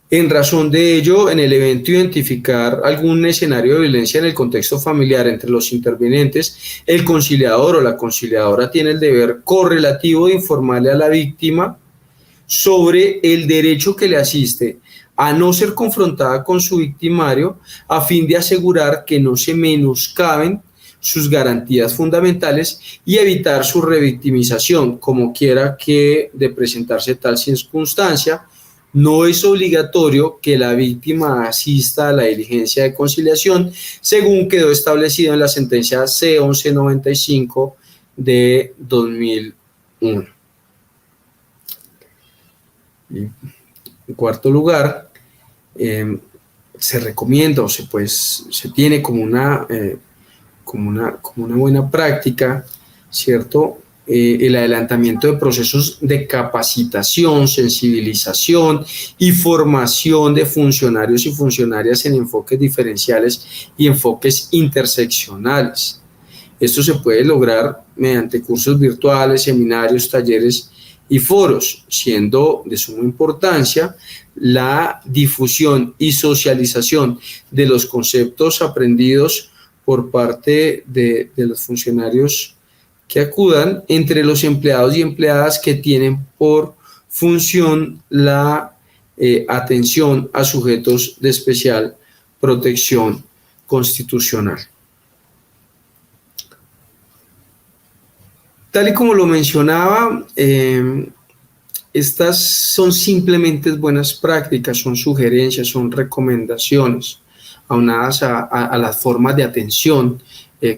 En razón de ello, en el evento identificar algún escenario de violencia en el contexto familiar entre los intervinientes, el conciliador o la conciliadora tiene el deber correlativo de informarle a la víctima sobre el derecho que le asiste a no ser confrontada con su victimario a fin de asegurar que no se menoscaben sus garantías fundamentales y evitar su revictimización. Como quiera que de presentarse tal circunstancia, no es obligatorio que la víctima asista a la diligencia de conciliación, según quedó establecido en la sentencia C-1195 de 2001. Y en cuarto lugar, se recomienda o se tiene como una buena práctica, ¿cierto? El adelantamiento de procesos de capacitación, sensibilización y formación de funcionarios y funcionarias en enfoques diferenciales y enfoques interseccionales. Esto se puede lograr mediante cursos virtuales, seminarios, talleres y foros, siendo de suma importancia la difusión y socialización de los conceptos aprendidos por parte de los funcionarios que acudan entre los empleados y empleadas que tienen por función la atención a sujetos de especial protección constitucional. Tal y como lo mencionaba, estas son simplemente buenas prácticas, son sugerencias, son recomendaciones, aunadas a las formas de atención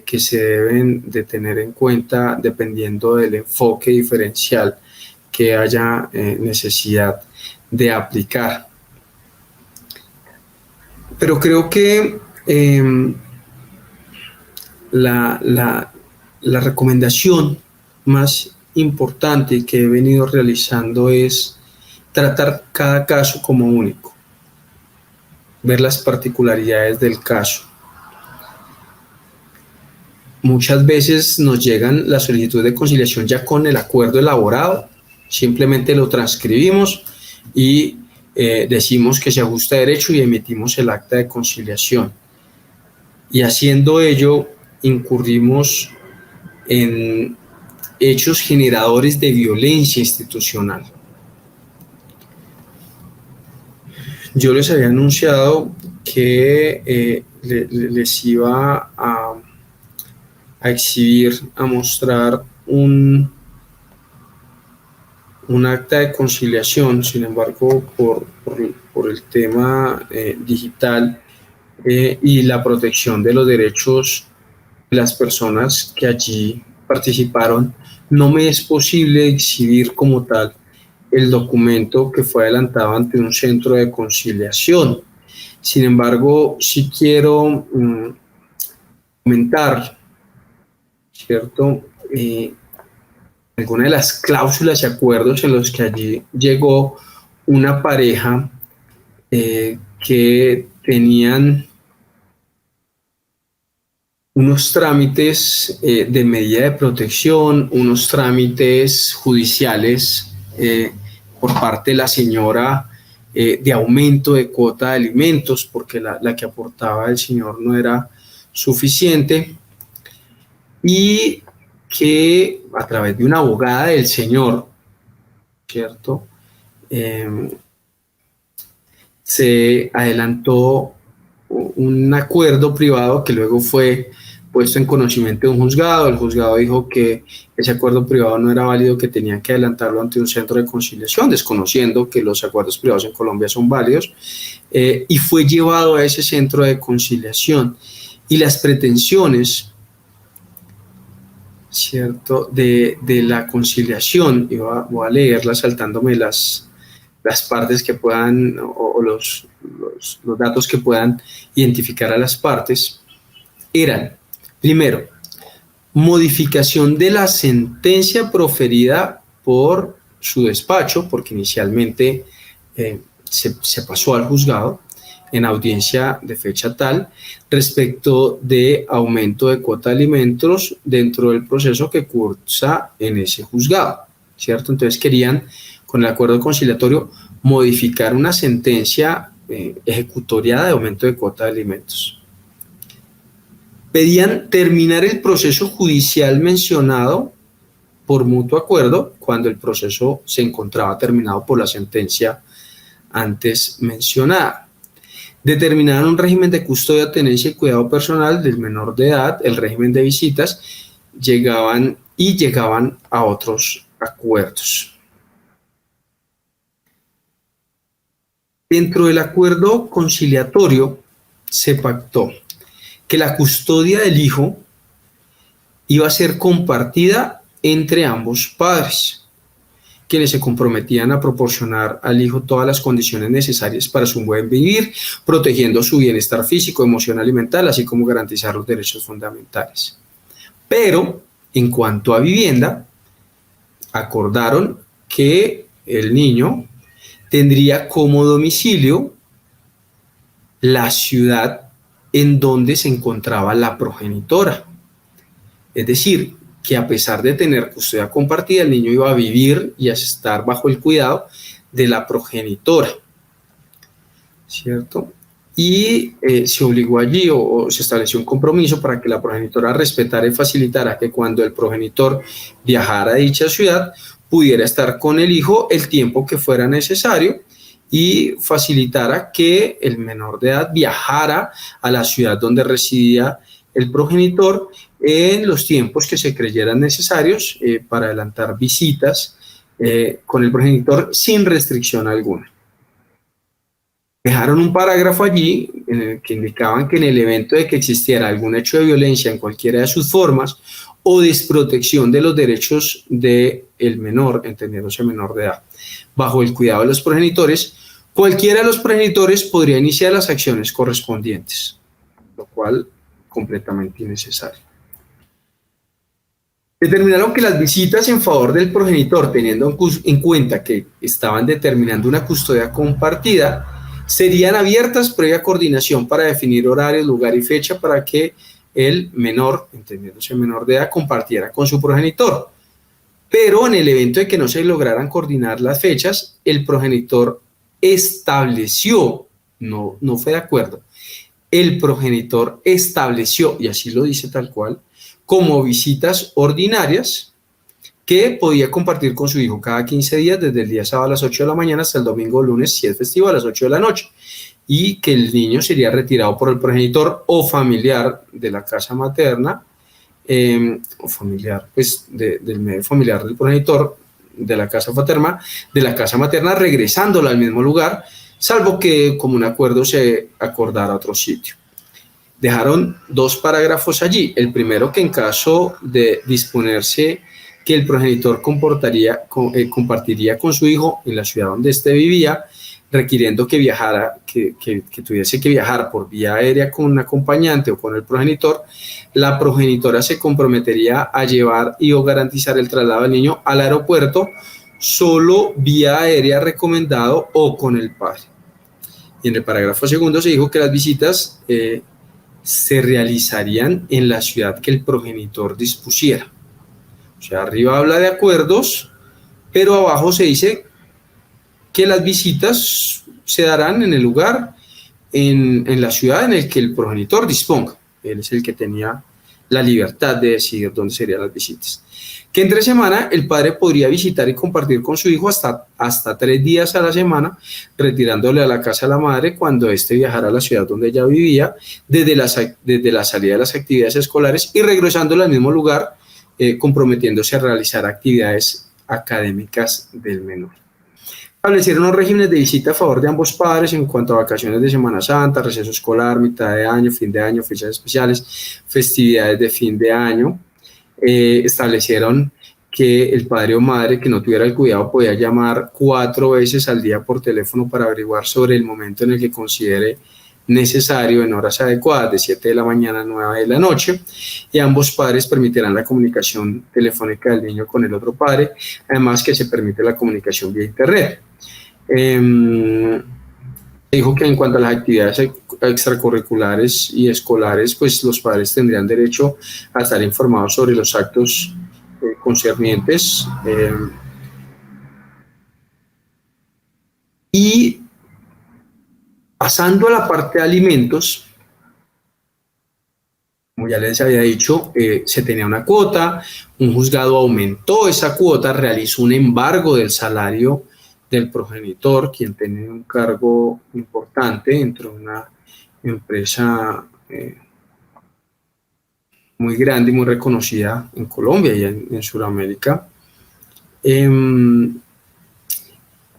que se deben de tener en cuenta dependiendo del enfoque diferencial que haya necesidad de aplicar. Pero creo que la recomendación más importante que he venido realizando es tratar cada caso como único, ver las particularidades del caso. Muchas veces nos llegan las solicitudes de conciliación ya con el acuerdo elaborado, simplemente lo transcribimos y decimos que se ajusta a derecho y emitimos el acta de conciliación. Y haciendo ello, incurrimos en hechos generadores de violencia institucional. Yo les había anunciado que les iba a exhibir, a mostrar un un acta de conciliación. Sin embargo, por el tema digital y la protección de los derechos de las personas que allí participaron, no me es posible exhibir como tal el documento que fue adelantado ante un centro de conciliación. Sin embargo, sí quiero comentar, ¿cierto? Algunas de las cláusulas y acuerdos en los que allí llegó una pareja que tenían unos trámites de medida de protección, unos trámites judiciales por parte de la señora de aumento de cuota de alimentos, porque la que aportaba el señor no era suficiente, y que a través de una abogada del señor, ¿cierto? Se adelantó un acuerdo privado que luego fue puesto en conocimiento de un juzgado. El juzgado dijo que ese acuerdo privado no era válido, que tenían que adelantarlo ante un centro de conciliación, desconociendo que los acuerdos privados en Colombia son válidos, y fue llevado a ese centro de conciliación. Y las pretensiones, ¿cierto?, de la conciliación, y voy a leerlas saltándome las partes que puedan, o los datos que puedan identificar a las partes, eran, primero, modificación de la sentencia proferida por su despacho, porque inicialmente se pasó al juzgado en audiencia de fecha tal, respecto de aumento de cuota de alimentos dentro del proceso que cursa en ese juzgado, ¿cierto? Entonces querían, con el acuerdo conciliatorio, modificar una sentencia ejecutoriada de aumento de cuota de alimentos. Pedían terminar el proceso judicial mencionado por mutuo acuerdo cuando el proceso se encontraba terminado por la sentencia antes mencionada. Determinaron un régimen de custodia, tenencia y cuidado personal del menor de edad, el régimen de visitas, llegaban a otros acuerdos. Dentro del acuerdo conciliatorio se pactó que la custodia del hijo iba a ser compartida entre ambos padres, quienes se comprometían a proporcionar al hijo todas las condiciones necesarias para su buen vivir, protegiendo su bienestar físico, emocional y mental, así como garantizar los derechos fundamentales. Pero, en cuanto a vivienda, acordaron que el niño tendría como domicilio la ciudad en donde se encontraba la progenitora. Es decir, que a pesar de tener custodia compartida, el niño iba a vivir y a estar bajo el cuidado de la progenitora, ¿cierto? Y se obligó allí o se estableció un compromiso para que la progenitora respetara y facilitara que cuando el progenitor viajara a dicha ciudad, pudiera estar con el hijo el tiempo que fuera necesario y facilitara que el menor de edad viajara a la ciudad donde residía el progenitor en los tiempos que se creyeran necesarios para adelantar visitas con el progenitor sin restricción alguna. Dejaron un parágrafo allí en el que indicaban que en el evento de que existiera algún hecho de violencia en cualquiera de sus formas o desprotección de los derechos del menor, entendiéndose menor de edad, bajo el cuidado de los progenitores, cualquiera de los progenitores podría iniciar las acciones correspondientes, lo cual completamente innecesario. Determinaron que las visitas en favor del progenitor, teniendo en cuenta que estaban determinando una custodia compartida, serían abiertas previa coordinación para definir horario, lugar y fecha para que el menor, entendiéndose menor de edad, compartiera con su progenitor. Pero en el evento de que no se lograran coordinar las fechas, el progenitor estableció, no fue de acuerdo, el progenitor estableció, y así lo dice tal cual, como visitas ordinarias que podía compartir con su hijo cada 15 días, desde el día sábado a las 8 de la mañana hasta el domingo o lunes, si es festivo, a las 8 de la noche, y que el niño sería retirado por el progenitor o familiar de la casa materna, o familiar, pues del medio familiar del progenitor, de la casa materna, regresándola al mismo lugar, salvo que como un acuerdo se acordara otro sitio. Dejaron 2 parágrafos allí. El primero, que en caso de disponerse que el progenitor compartiría con su hijo en la ciudad donde éste vivía, requiriendo que viajara, que tuviese que viajar por vía aérea con un acompañante o con el progenitor, la progenitora se comprometería a llevar y o garantizar el traslado del niño al aeropuerto solo vía aérea recomendado o con el padre. Y en el parágrafo segundo se dijo que las visitas se realizarían en la ciudad que el progenitor dispusiera. O sea, arriba habla de acuerdos, pero abajo se dice que las visitas se darán en el lugar, en la ciudad en el que el progenitor disponga. Él es el que tenía la libertad de decidir dónde serían las visitas. Que entre semana el padre podría visitar y compartir con su hijo hasta 3 días a la semana, retirándole a la casa a la madre cuando éste viajara a la ciudad donde ella vivía, desde la salida de las actividades escolares y regresándole al mismo lugar, comprometiéndose a realizar actividades académicas del menor. Establecieron unos regímenes de visita a favor de ambos padres en cuanto a vacaciones de Semana Santa, receso escolar, mitad de año, fin de año, fechas especiales, festividades de fin de año. Establecieron que el padre o madre que no tuviera el cuidado podía llamar 4 veces al día por teléfono para averiguar sobre el momento en el que considere necesario, en horas adecuadas, de 7 de la mañana a 9 de la noche, y ambos padres permitirán la comunicación telefónica del niño con el otro padre, además que se permite la comunicación vía internet. Dijo que en cuanto a las actividades extracurriculares y escolares, pues los padres tendrían derecho a estar informados sobre los actos concernientes y pasando a la parte de alimentos, como ya les había dicho, se tenía una cuota, un juzgado aumentó esa cuota, realizó un embargo del salario del progenitor, quien tenía un cargo importante dentro de una empresa muy grande y muy reconocida en Colombia y en Sudamérica.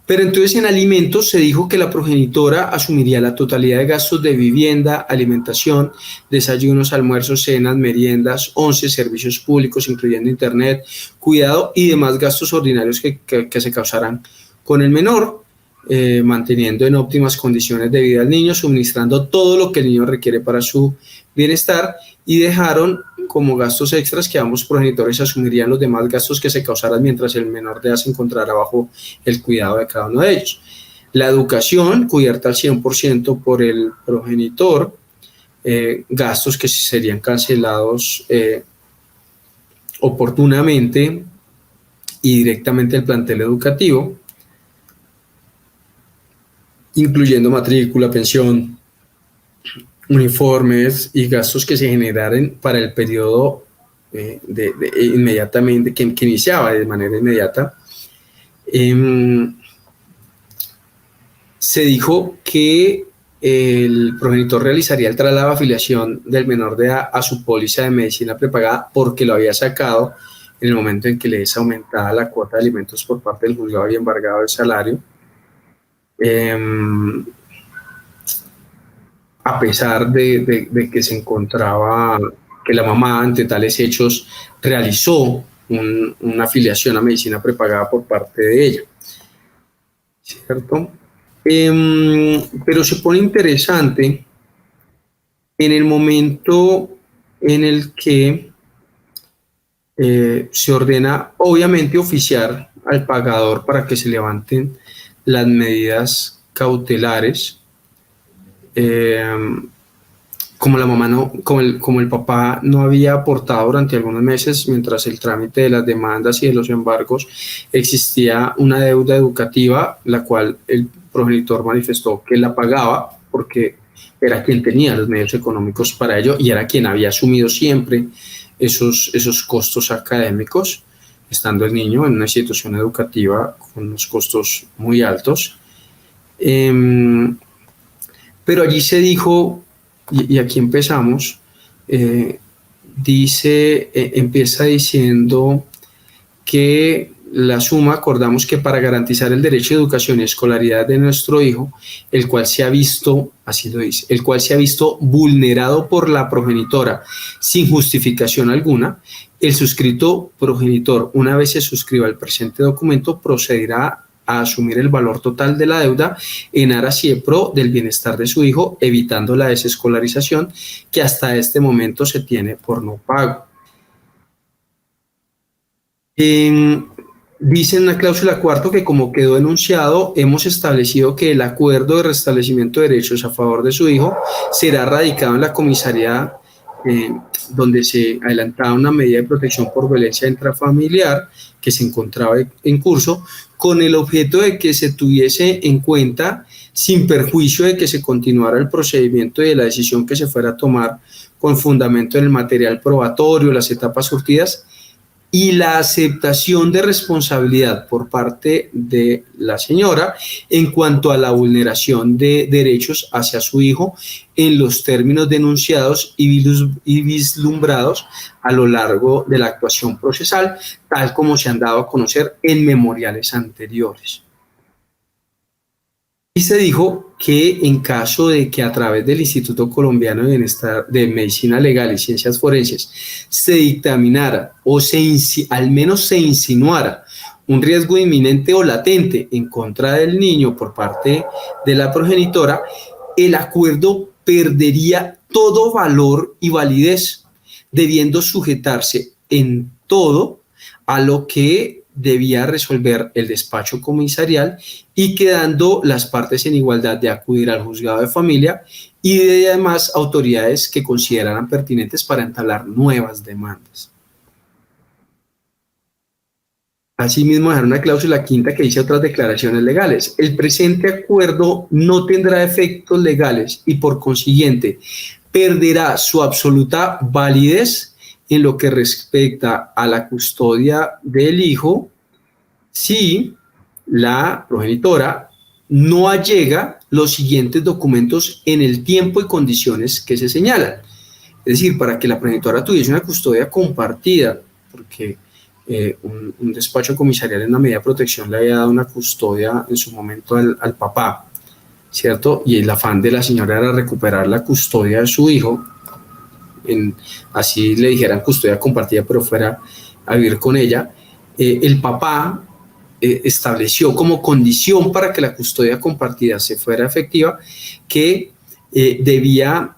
Pero entonces en alimentos se dijo que la progenitora asumiría la totalidad de gastos de vivienda, alimentación, desayunos, almuerzos, cenas, meriendas, 11 servicios públicos, incluyendo internet, cuidado y demás gastos ordinarios que se causarán con el menor, manteniendo en óptimas condiciones de vida al niño, suministrando todo lo que el niño requiere para su bienestar, y dejaron como gastos extras que ambos progenitores asumirían los demás gastos que se causaran mientras el menor de edad se encontrara bajo el cuidado de cada uno de ellos. La educación, cubierta al 100% por el progenitor, gastos que serían cancelados oportunamente y directamente del plantel educativo, incluyendo matrícula, pensión, uniformes y gastos que se generaran para el periodo inmediatamente, que iniciaba de manera inmediata. Se dijo que el progenitor realizaría el traslado de afiliación del menor de edad a su póliza de medicina prepagada porque lo había sacado en el momento en que le es aumentada la cuota de alimentos por parte del juzgado y embargado del salario. A pesar de que se encontraba que la mamá ante tales hechos realizó una afiliación a medicina prepagada por parte de ella, ¿cierto? Pero se pone interesante en el momento en el que se ordena obviamente oficiar al pagador para que se levanten las medidas cautelares. Como la mamá no, como el papá no había aportado durante algunos meses, mientras el trámite de las demandas y de los embargos, existía una deuda educativa, la cual el progenitor manifestó que la pagaba porque era quien tenía los medios económicos para ello y era quien había asumido siempre esos costos académicos, estando el niño en una institución educativa con unos costos muy altos. Pero allí se dijo, y aquí empezamos, empieza diciendo que la suma acordamos que para garantizar el derecho a educación y escolaridad de nuestro hijo, el cual se ha visto, así lo dice, el cual se ha visto vulnerado por la progenitora sin justificación alguna, el suscrito progenitor, una vez se suscriba el presente documento, procederá a asumir el valor total de la deuda en aras y en pro del bienestar de su hijo, evitando la desescolarización que hasta este momento se tiene por no pago. Dice en la cláusula cuarto que como quedó enunciado, hemos establecido que el acuerdo de restablecimiento de derechos a favor de su hijo será radicado en la comisaría donde se adelantaba una medida de protección por violencia intrafamiliar que se encontraba en curso, con el objeto de que se tuviese en cuenta, sin perjuicio de que se continuara el procedimiento y de la decisión que se fuera a tomar con fundamento en el material probatorio, las etapas surtidas, y la aceptación de responsabilidad por parte de la señora en cuanto a la vulneración de derechos hacia su hijo en los términos denunciados y vislumbrados a lo largo de la actuación procesal, tal como se han dado a conocer en memoriales anteriores. Y se dijo que en caso de que a través del Instituto Colombiano de Bienestar, de Medicina Legal y Ciencias Forenses se dictaminara o al menos se insinuara un riesgo inminente o latente en contra del niño por parte de la progenitora, el acuerdo perdería todo valor y validez, debiendo sujetarse en todo a lo que debía resolver el despacho comisarial y quedando las partes en igualdad de acudir al juzgado de familia y de además autoridades que consideraran pertinentes para entablar nuevas demandas. Asimismo, dejar una cláusula quinta que dice otras declaraciones legales. El presente acuerdo no tendrá efectos legales y por consiguiente perderá su absoluta validez en lo que respecta a la custodia del hijo si la progenitora no allega los siguientes documentos en el tiempo y condiciones que se señalan. Es decir, para que la progenitora tuviese una custodia compartida, porque un despacho comisarial en una medida de protección le había dado una custodia en su momento al papá, ¿cierto? Y el afán de la señora era recuperar la custodia de su hijo, así le dijeran custodia compartida, pero fuera a vivir con ella. El papá estableció como condición para que la custodia compartida se fuera efectiva que debía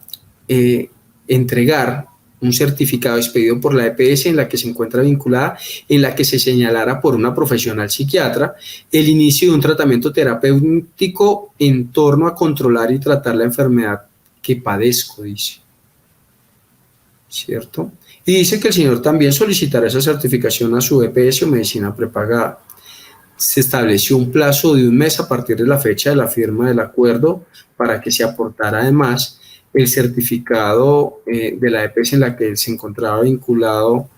entregar un certificado expedido por la EPS en la que se encuentra vinculada, en la que se señalara por una profesional psiquiatra el inicio de un tratamiento terapéutico en torno a controlar y tratar la enfermedad que padezco, dice. ¿Cierto? Y dice que el señor también solicitará esa certificación a su EPS o medicina prepagada. Se estableció un plazo de 1 mes a partir de la fecha de la firma del acuerdo para que se aportara además el certificado de la EPS en la que se encontraba vinculado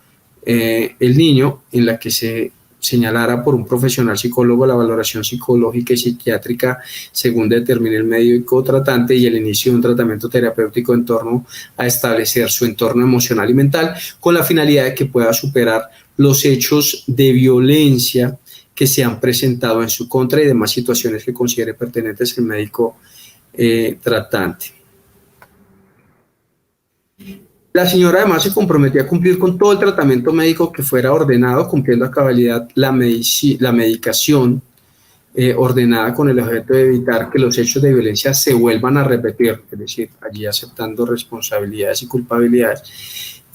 el niño, en la que se señalara por un profesional psicólogo la valoración psicológica y psiquiátrica según determine el médico tratante y el inicio de un tratamiento terapéutico en torno a establecer su entorno emocional y mental con la finalidad de que pueda superar los hechos de violencia que se han presentado en su contra y demás situaciones que considere pertinentes el médico tratante. La señora además se comprometió a cumplir con todo el tratamiento médico que fuera ordenado, cumpliendo a cabalidad la medicación ordenada con el objeto de evitar que los hechos de violencia se vuelvan a repetir, es decir, allí aceptando responsabilidades y culpabilidades.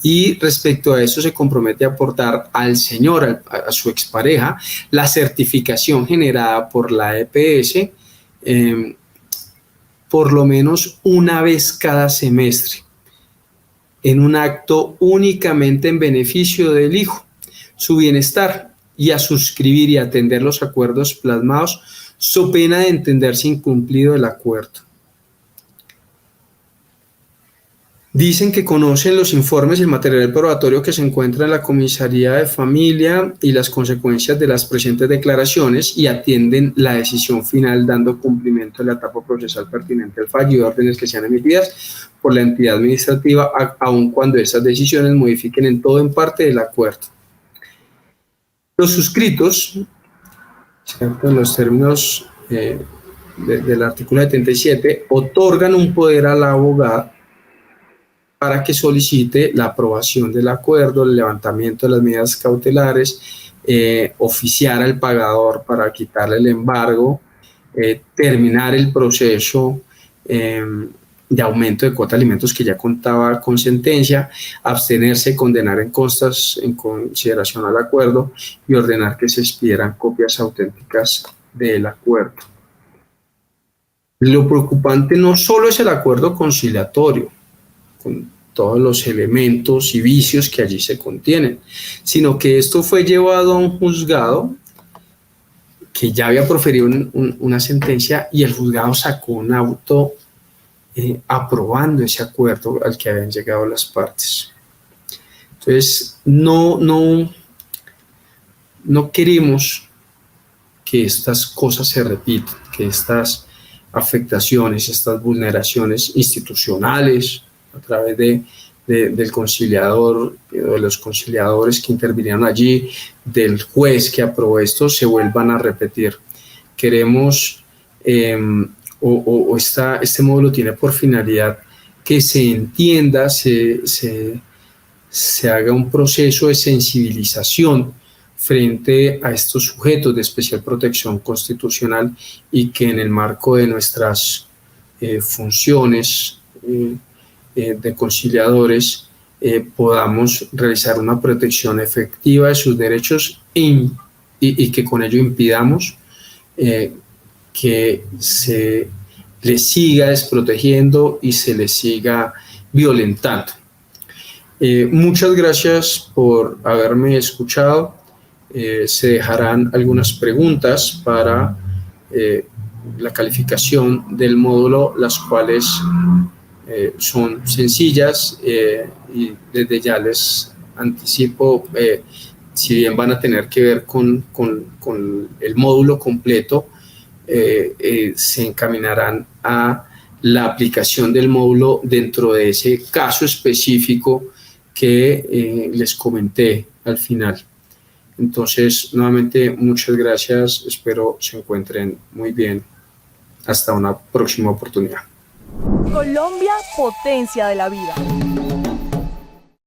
Y respecto a eso se compromete a aportar al señor, a su expareja, la certificación generada por la EPS por lo menos una vez cada semestre, en un acto únicamente en beneficio del hijo, su bienestar, y a suscribir y atender los acuerdos plasmados, so pena de entenderse incumplido el acuerdo. Dicen que conocen los informes y el material probatorio que se encuentra en la comisaría de familia y las consecuencias de las presentes declaraciones y atienden la decisión final dando cumplimiento a la etapa procesal pertinente al fallo y órdenes que sean emitidas por la entidad administrativa, aun cuando esas decisiones modifiquen en todo o en parte del acuerdo. Los suscritos, ¿cierto?, en los términos del artículo 77, otorgan un poder al abogado para que solicite la aprobación del acuerdo, el levantamiento de las medidas cautelares, oficiar al pagador para quitarle el embargo, terminar el proceso de aumento de cuota de alimentos que ya contaba con sentencia, abstenerse, condenar en costas en consideración al acuerdo y ordenar que se expidieran copias auténticas del acuerdo. Lo preocupante no solo es el acuerdo conciliatorio, con todos los elementos y vicios que allí se contienen, sino que esto fue llevado a un juzgado que ya había proferido una sentencia y el juzgado sacó un auto aprobando ese acuerdo al que habían llegado las partes. Entonces, no queremos que estas cosas se repitan, que estas afectaciones, estas vulneraciones institucionales a través del conciliador, de los conciliadores que intervinieron allí, del juez que aprobó esto, se vuelvan a repetir. Queremos, este módulo tiene por finalidad que se entienda, se haga un proceso de sensibilización frente a estos sujetos de especial protección constitucional y que en el marco de nuestras funciones de conciliadores podamos realizar una protección efectiva de sus derechos y que con ello impidamos que se les siga desprotegiendo y se les siga violentando. Muchas gracias por haberme escuchado. Se dejarán algunas preguntas para la calificación del módulo, las cuales son sencillas y desde ya les anticipo, si bien van a tener que ver con el módulo completo, se encaminarán a la aplicación del módulo dentro de ese caso específico que les comenté al final. Entonces, nuevamente, muchas gracias. Espero se encuentren muy bien. Hasta una próxima oportunidad. Colombia, potencia de la vida.